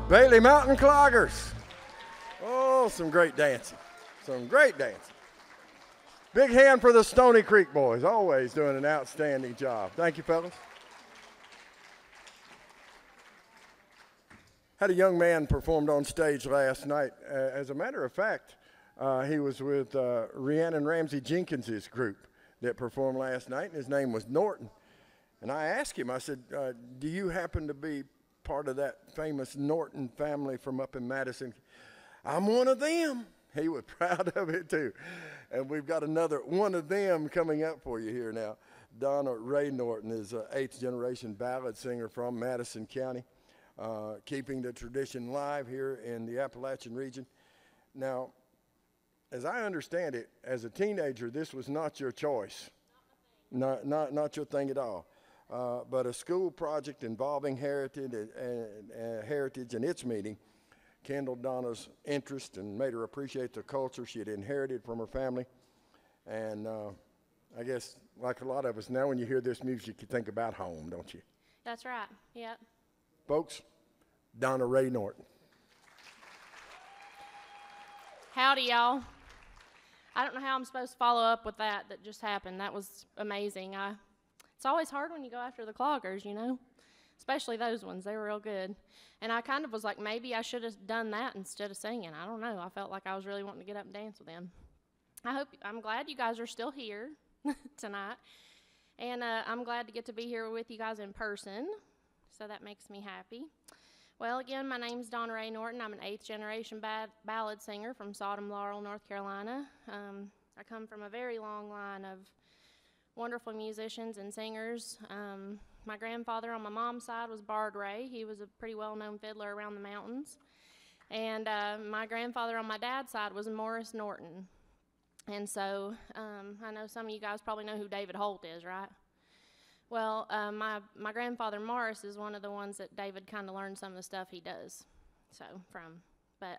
Bailey Mountain Cloggers. Oh, some great dancing. Some great dancing. Big hand for the Stony Creek boys, always doing an outstanding job. Thank you, fellas. Had a young man performed on stage last night. As a matter of fact, he was with Rhiannon Ramsey Jenkins' group that performed last night, and his name was Norton. And I asked him, I said, do you happen to be part of that famous Norton family from up in Madison? I'm one of them. He was proud of it, too. And we've got another one of them coming up for you here now. Donna Ray Norton is an eighth-generation ballad singer from Madison County, keeping the tradition live here in the Appalachian region. Now, as I understand it, as a teenager, this was not your choice, not your thing at all. But a school project involving heritage and its meaning kindled Donna's interest and made her appreciate the culture she had inherited from her family. And I guess, like a lot of us, now when you hear this music, you think about home, don't you? That's right, yep. Folks, Donna Ray Norton. Howdy, y'all. I don't know how I'm supposed to follow up with that just happened. That was amazing. It's always hard when you go after the cloggers, you know, especially those ones. They were real good. And I kind of was like, maybe I should have done that instead of singing. I don't know. I felt like I was really wanting to get up and dance with them. I'm glad you guys are still here tonight. And I'm glad to get to be here with you guys in person. So that makes me happy. Well, again, my name's Donna Ray Norton. I'm an eighth-generation ballad singer from Sodom, Laurel, North Carolina. I come from a very long line of wonderful musicians and singers. My grandfather on my mom's side was Bard Ray. He was a pretty well-known fiddler around the mountains. And my grandfather on my dad's side was Morris Norton. And so I know some of you guys probably know who David Holt is, right? Well, my grandfather Morris is one of the ones that David kind of learned some of the stuff he does, from. But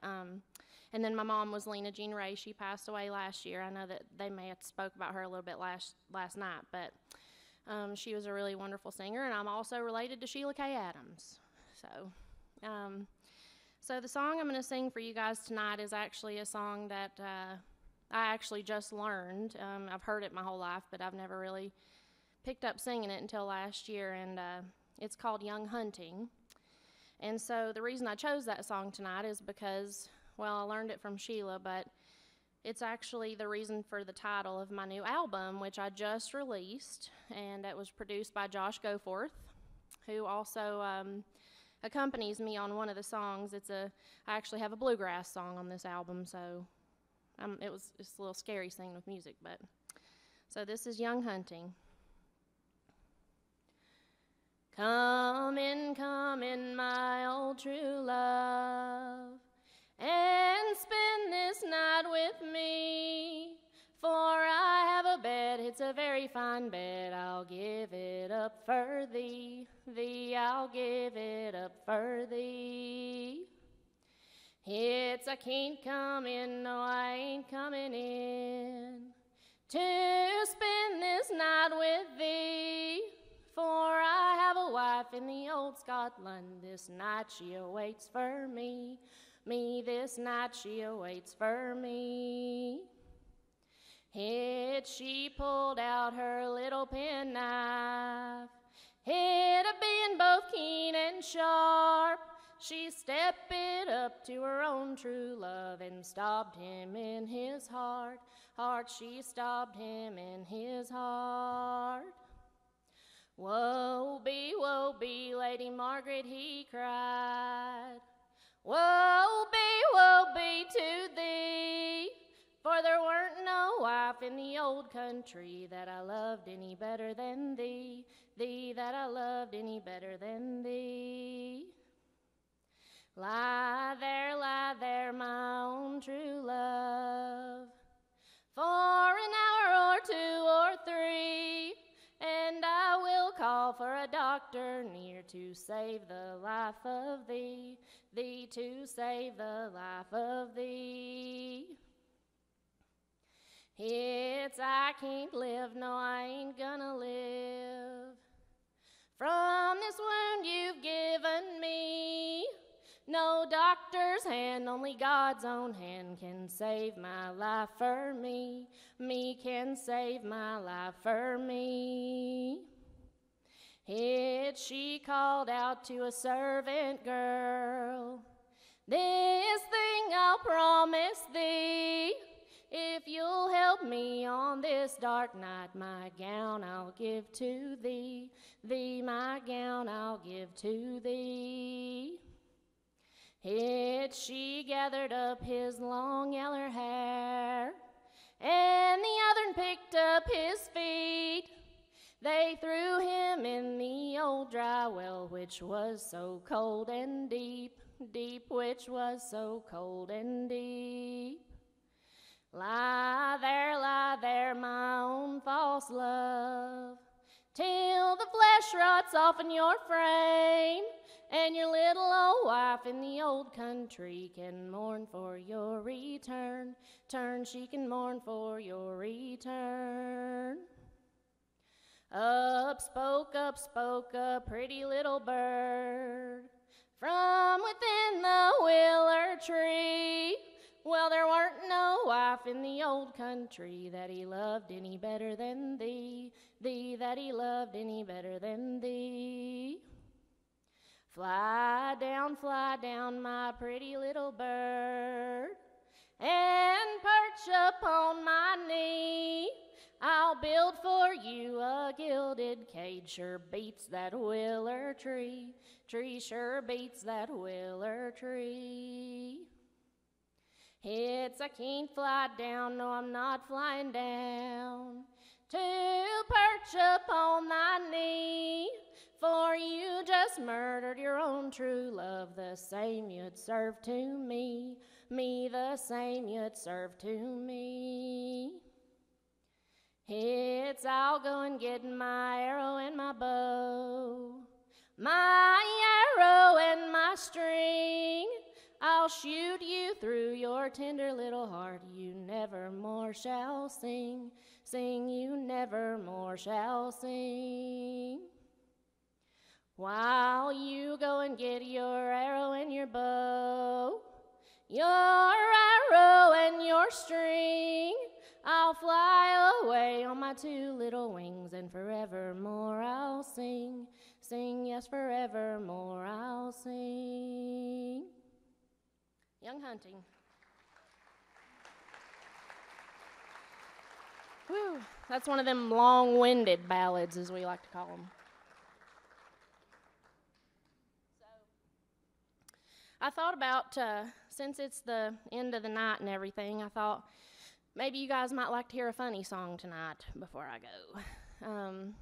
and then my mom was Lena Jean Ray. She passed away last year. I know that they may have spoke about her a little bit last night, but she was a really wonderful singer, and I'm also related to Sheila K. Adams. So the song I'm going to sing for you guys tonight is actually a song that I actually just learned. I've heard it my whole life, but I've never really picked up singing it until last year, and it's called Young Hunting. And so the reason I chose that song tonight is because, well, I learned it from Sheila, but it's actually the reason for the title of my new album, which I just released, and it was produced by Josh Goforth, who also accompanies me on one of the songs. I actually have a bluegrass song on this album, so it's a little scary singing with music, but so this is Young Hunting. Come in, my old true love, and spend this night with me, for I have a bed, it's a very fine bed, I'll give it up for thee, I'll give it up for thee. I can't come in, no, I ain't coming in, to spend this night with thee, for I have a wife in the old Scotland, this night she awaits for me, this night she awaits for me. She pulled out her little penknife, it being both keen and sharp, she stepped it up to her own true love and stabbed him in his heart, she stabbed him in his heart. Woe be, Lady Margaret, he cried. Woe be to thee, for there weren't no wife in the old country that I loved any better than thee, that I loved any better than thee. Lie there, my own true love, for an hour or two or three, and I will call for a doctor near to save the life of thee, to save the life of thee. I can't live, no, I ain't gonna live from this wound you've given me. No doctor's hand, only God's own hand can save my life for me. Me can save my life for me. It she called out to a servant girl, this thing I'll promise thee, if you'll help me on this dark night, my gown I'll give to thee, thee my gown I'll give to thee. It she gathered up his long yeller hair, and the other picked up his feet. They threw him in the old dry well, which was so cold and deep, deep, which was so cold and deep. Lie there, my own false love, till the flesh rots off in your frame, and your little old wife in the old country can mourn for your return. She can mourn for your return. Up spoke a pretty little bird from within the willow tree. Well, there weren't no wife in the old country that he loved any better than thee, thee that he loved any better than thee. Fly down, my pretty little bird, and perch upon my knee. I'll build for you a gilded cage, sure beats that willow tree, tree sure beats that willow tree. It's I can't fly down, no I'm not flying down, to perch upon thy knee, for you just murdered your own true love, the same you'd serve to me, me the same you'd serve to me. It's I'll go and get my arrow and my bow, my arrow and my string. I'll shoot you through your tender little heart. You never more shall sing, sing, you never more shall sing. While you go and get your arrow and your bow, your arrow and your string, I'll fly away on my two little wings, and forevermore I'll sing, sing, yes, forevermore I'll sing. Young Hunting. Whew, that's one of them long-winded ballads, as we like to call them. I thought about, since it's the end of the night and everything, I thought maybe you guys might like to hear a funny song tonight before I go.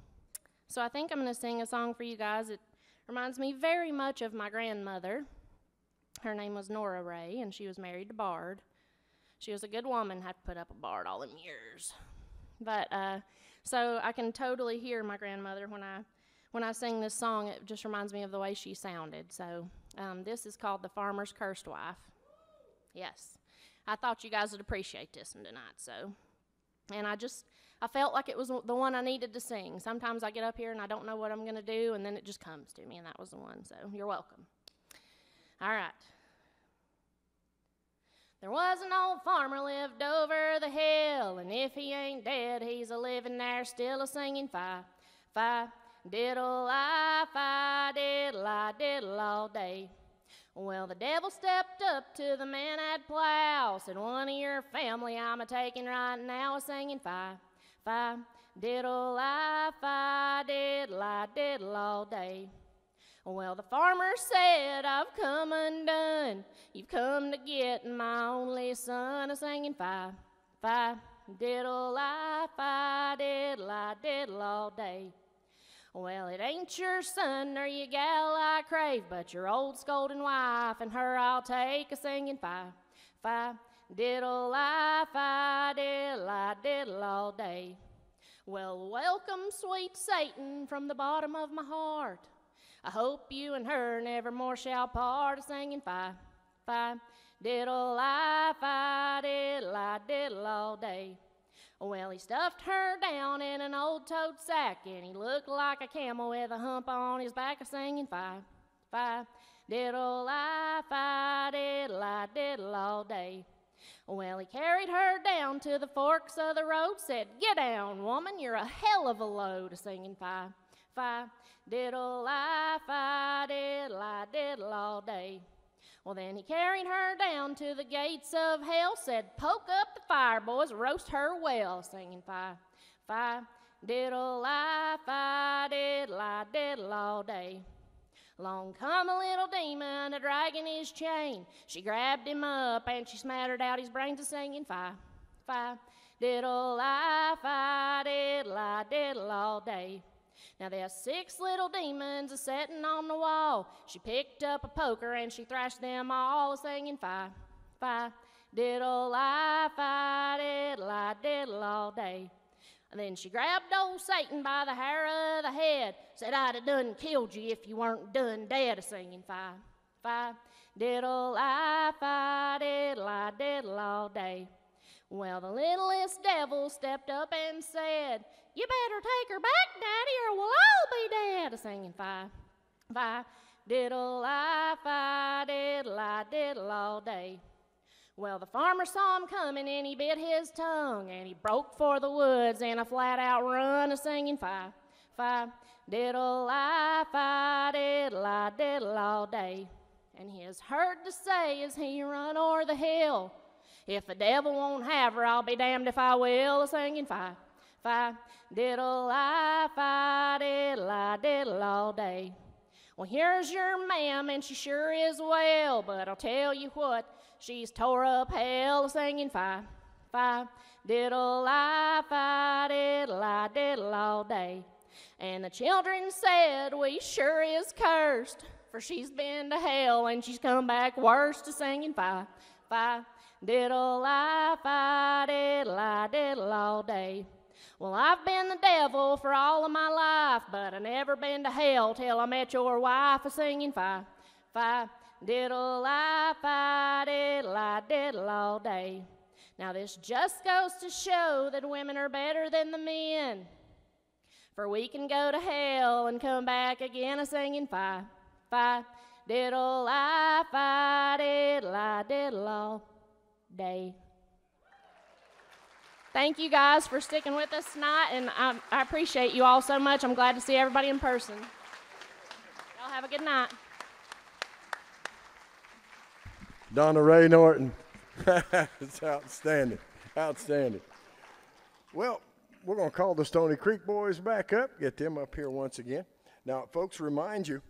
So I think I'm going to sing a song for you guys. It reminds me very much of my grandmother. Her name was Nora Ray, and she was married to Bard. She was a good woman, had to put up with Bard all them years. But, so I can totally hear my grandmother when I sing this song. It just reminds me of the way she sounded. So this is called The Farmer's Cursed Wife. Yes. I thought you guys would appreciate this one tonight, so. And I felt like it was the one I needed to sing. Sometimes I get up here and I don't know what I'm going to do, and then it just comes to me, and that was the one, so you're welcome. All right. There was an old farmer lived over the hill, and if he ain't dead, he's a-living there still a-singing fi, fi, diddle-I, fi, diddle-I, diddle all day. Well, the devil stepped up to the man at plow, said, one of your family I'm a-taking right now, a-singing fi, fi, diddle-I, fi, diddle-I, diddle all day. Well, the farmer said, I've come undone. You've come to get my only son, a-singing fi, fi, diddle-I, fi, diddle-I, diddle all day. Well, it ain't your son nor your gal I crave, but your old scolding wife, and her I'll take, a-singing fi, fi, diddle-I, fi, diddle-I, diddle all day. Well, welcome, sweet Satan, from the bottom of my heart. I hope you and her never more shall part, a-singing fi, fi, diddle-I, fi, diddle-I, diddle all day. Well, he stuffed her down in an old tote sack, and he looked like a camel with a hump on his back, a-singing fi, fi, diddle-I-fi, diddle-I, diddle all day. Well, he carried her down to the forks of the road, said, "Get down, woman, you're a hell of a load," a singing fi, fi, diddle-I-fi, diddle-I, diddle all day. Well, then he carried her down to the gates of hell, said, "Poke up the fire, boys, roast her well," singing fi, fi, diddle-I-fi, diddle-I, diddle all day. Along come a little demon, a dragging his chain. She grabbed him up and she smattered out his brains, a singing fi, fi, diddle-I-fi, diddle-I, diddle all day. Now there's 6 little demons a setting on the wall. She picked up a poker and she thrashed them all, singing fi, fi, diddle-I-fi, diddle-I, diddle all day. And then she grabbed old Satan by the hair of the head, said, "I'd have done killed you if you weren't done dead," a singing fi, fi, diddle-I-fi, diddle-I, diddle all day. Well, the littlest devil stepped up and said, "You better take her back, Daddy, or we'll all be dead," a singing fi, fi, diddle-I-fi, diddle-I, diddle all day. Well, the farmer saw him coming and he bit his tongue and he broke for the woods in a flat-out run, a singing fi, fi, diddle-I-fi, diddle-I, diddle all day. And his heard to say as he run o'er the hill, "If the devil won't have her, I'll be damned if I will," a singing fi, fi, diddle-I-fi, diddle-I, diddle all day. Well, here's your ma'am, and she sure is well, but I'll tell you what, she's tore up hell, singing fi, fi, diddle-I-fi, diddle-I, diddle all day. And the children said, "We sure is cursed, for she's been to hell and she's come back worse," to singing fi, fi, diddle-I-fi, diddle-I, diddle all day. Well, I've been the devil for all of my life, but I never been to hell till I met your wife, a singing fi, fi, diddle-I-fi, diddle-I, diddle all day. Now this just goes to show that women are better than the men, for we can go to hell and come back again, a singing fi, fi, diddle-I-fi, diddle-I, diddle all day. Thank you guys for sticking with us tonight, and I appreciate you all so much. I'm glad to see everybody in person. Y'all have a good night. Donna Ray Norton. It's outstanding, outstanding. Well, we're going to call the Stony Creek Boys back up, get them up here once again. Now, folks, remind you,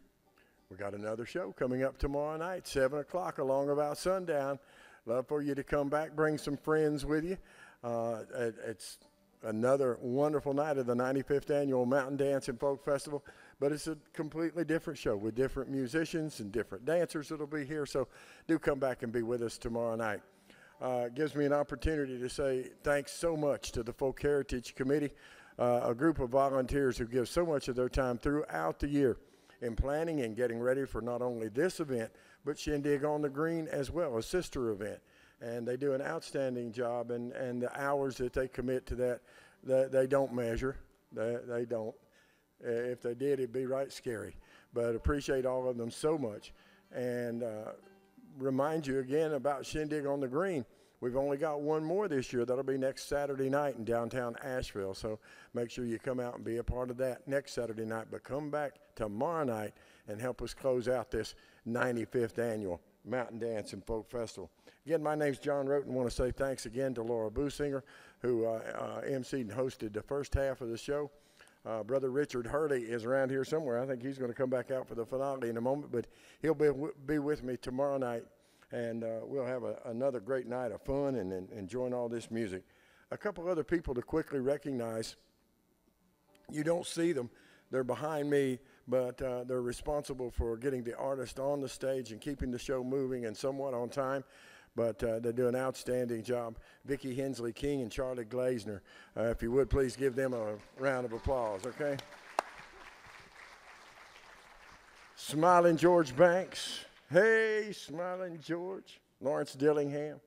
we got another show coming up tomorrow night, 7 o'clock, along about sundown. Love for you to come back, bring some friends with you. It's another wonderful night of the 95th Annual Mountain Dance and Folk Festival, but it's a completely different show with different musicians and different dancers that'll be here, so do come back and be with us tomorrow night. It gives me an opportunity to say thanks so much to the Folk Heritage Committee, a group of volunteers who give so much of their time throughout the year in planning and getting ready for not only this event, but Shindig on the Green as well, a sister event. And they do an outstanding job, and the hours that they commit to that, they don't measure. They don't. If they did, it'd be right scary. But appreciate all of them so much. And remind you again about Shindig on the Green. We've only got one more this year. That'll be next Saturday night in downtown Asheville. So make sure you come out and be a part of that next Saturday night. But come back tomorrow night and help us close out this 95th Annual Mountain Dance and Folk Festival. Again, my name's John Roten. I want to say thanks again to Laura Businger, who emceed and hosted the first half of the show. Brother Richard Hurley is around here somewhere. I think he's going to come back out for the finale in a moment, but he'll be with me tomorrow night, and we'll have another great night of fun and enjoying all this music. A couple other people to quickly recognize. You don't see them. They're behind me, but they're responsible for getting the artist on the stage and keeping the show moving and somewhat on time. But they do an outstanding job. Vicki Hensley King and Charlie Glazner. If you would, please give them a round of applause, okay? Smiling George Banks. Hey, Smiling George. Lawrence Dillingham.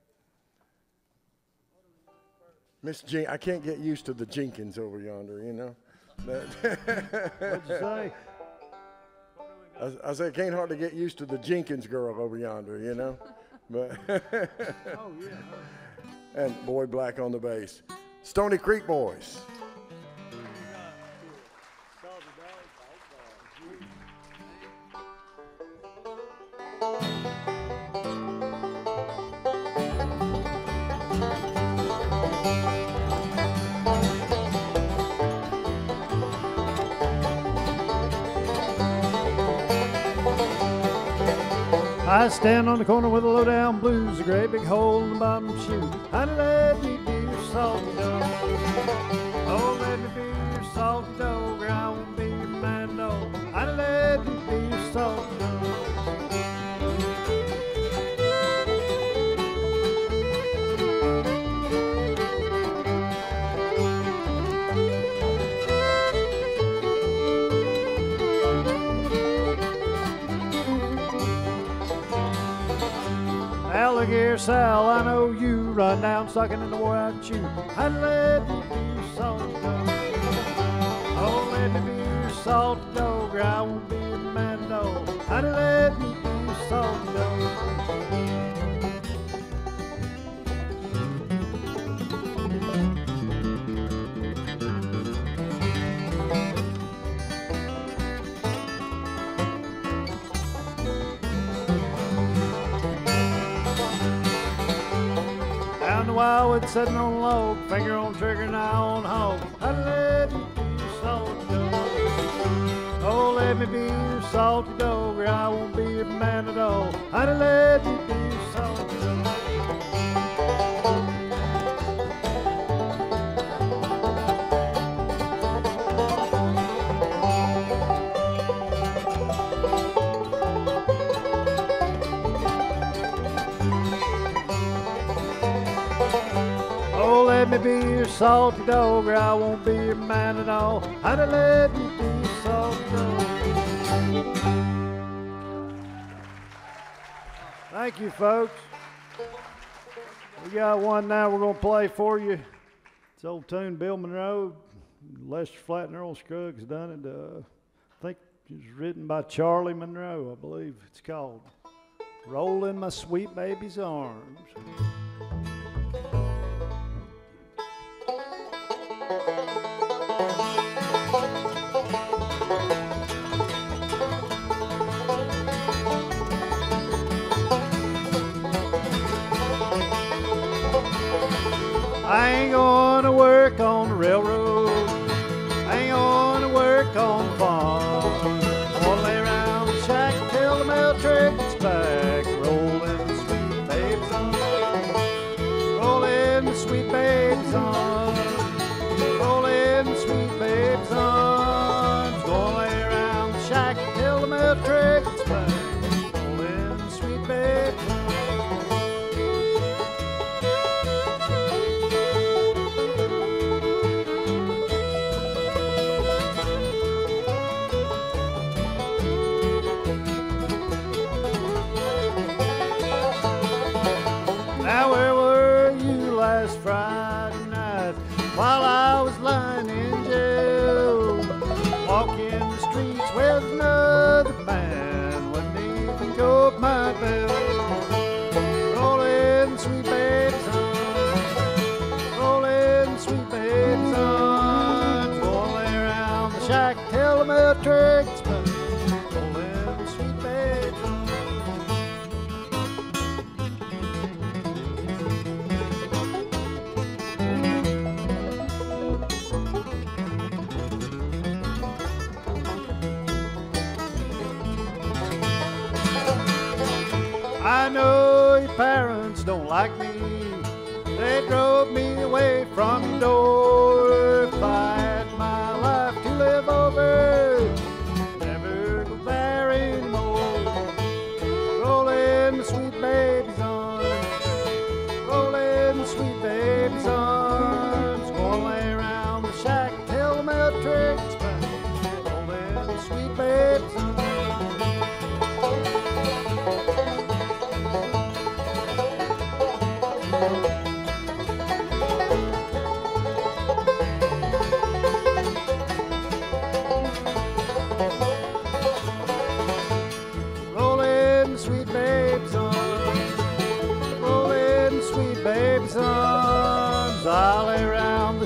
Miss I can't get used to the Jenkins over yonder, you know. What'd you say? I say, can't hardly get used to the Jenkins girl over yonder, you know? But Oh, yeah. and Boy Black on the bass. Stony Creek Boys. I stand on the corner with a low-down blues, a great big hole in the bottom shoe. Honey, let me be your salty dog. Oh, let me be your salty dog, or I won't be your man dog. Honey, let me be your salty dog. Alligator Sal, I know you run down sucking in the wore out chew. I'd let me be your salty dog. Oh, let me be your salty dog, or I won't be your man dog. I'd let me be your salty dog. Wildwood sitting on a log, finger on trigger, and eye on hog. I'd let me be your salty dog. Oh, let me be your salty dog, or I won't be your man at all. I'd let me be your salty dog. Let me be your salty dog, or I won't be your man at all. I'd let me be your salty dog. Thank you, folks. We got one now we're going to play for you. It's an old tune, Bill Monroe. Lester Flatt and Earl Scruggs done it. I think it was written by Charlie Monroe, I believe it's called. Roll in my sweet baby's arms. I ain't gonna work on the railroad. I ain't gonna work on the farm. I'm gonna lay around the shack till the mail truck gets back. Rolling the sweet baby's arms. Rolling the sweet baby's arms. Rolling the sweet baby's arms. Gonna lay around the shack till the mail truck gets back. Rolling the sweet baby's arms. Friday night while I was lying in jail, walking the streets with another man, wouldn't even go up my bell. Rolling sweet baby's arms, rolling sweet baby's arms, gonna lay around the shack till the mail truck's back. Rolling sweet baby's arms. I know your parents don't like me. They drove me away from your door. If I had my life to live over, never go there anymore. Rolling the sweet baby's arms, rolling the sweet baby's arms. Gonna lay around the shack till the mail truck's back. Rolling the sweet baby's arms.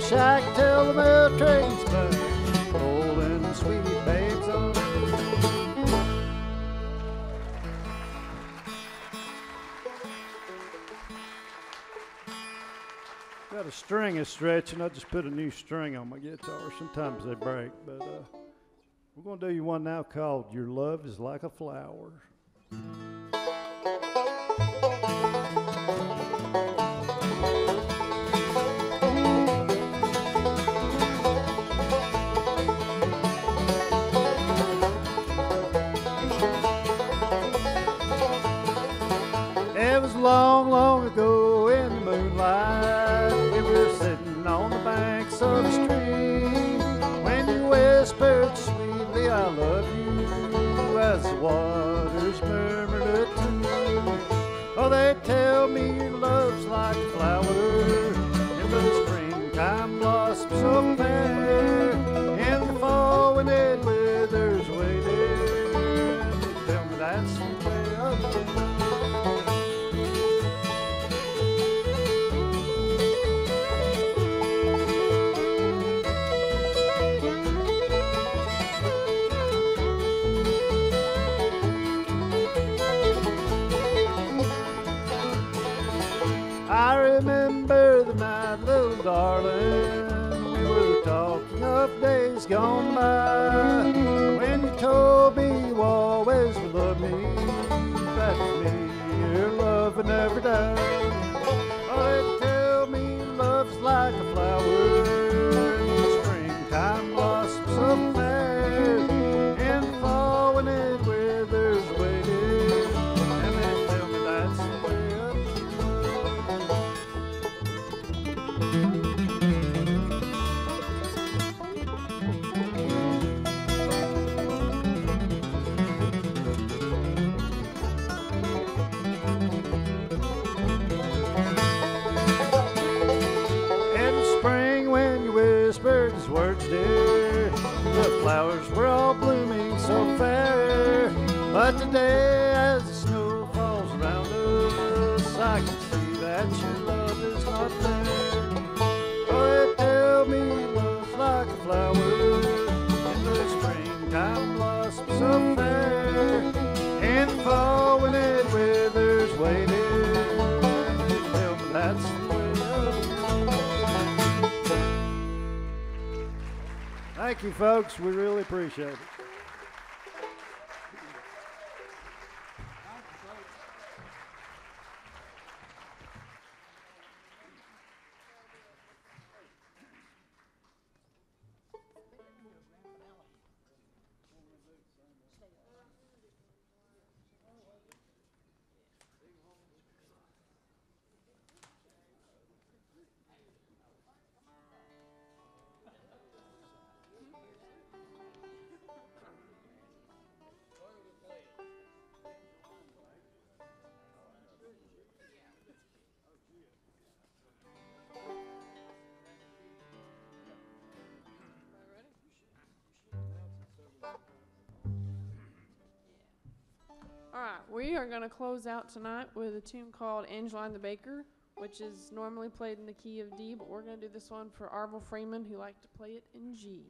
wish I could tell the mail train's back, rolling sweet babes on. Got a string is stretching. I just put a new string on my guitar. Sometimes they break, but we're going to do you one now called Your Love is Like a Flower. It was long, long ago in the moonlight. We were sitting on the banks of the stream when you whispered sweetly, I love you, as the waters murmured a tune. Oh, they tell me your love's like a flower in the springtime blossom so fair. In the fall when it withers waiting, tell me that's the way of it. I remember the night, little darling, we were talking of days gone by, when you told me you always would love me, that for me your love would never die. Oh, they tell me love's like a flower, in springtime blossoms so fair, in the fall when it withers waiting, and they tell me that's the way of it. His words, dear, the flowers were all blooming so fair, but today as the snow falls around us, I can see that your love is not there. Oh, they tell me love's like a flower in the springtime blossom so fair, in the fall when it withers waiting, they tell me that's the way of it. Thank you, folks. We really appreciate it. All right, we are going to close out tonight with a tune called Angeline the Baker, which is normally played in the key of D, but we're going to do this one for Arvel Freeman, who liked to play it in G.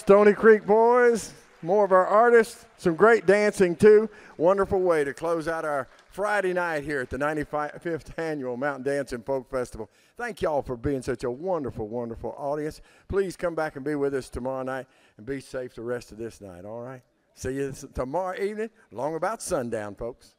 Stony Creek Boys, more of our artists, some great dancing too. Wonderful way to close out our Friday night here at the 95th Annual Mountain Dance and Folk Festival. Thank y'all for being such a wonderful, wonderful audience. Please come back and be with us tomorrow night, and be safe the rest of this night, all right? See you tomorrow evening, along about sundown, folks.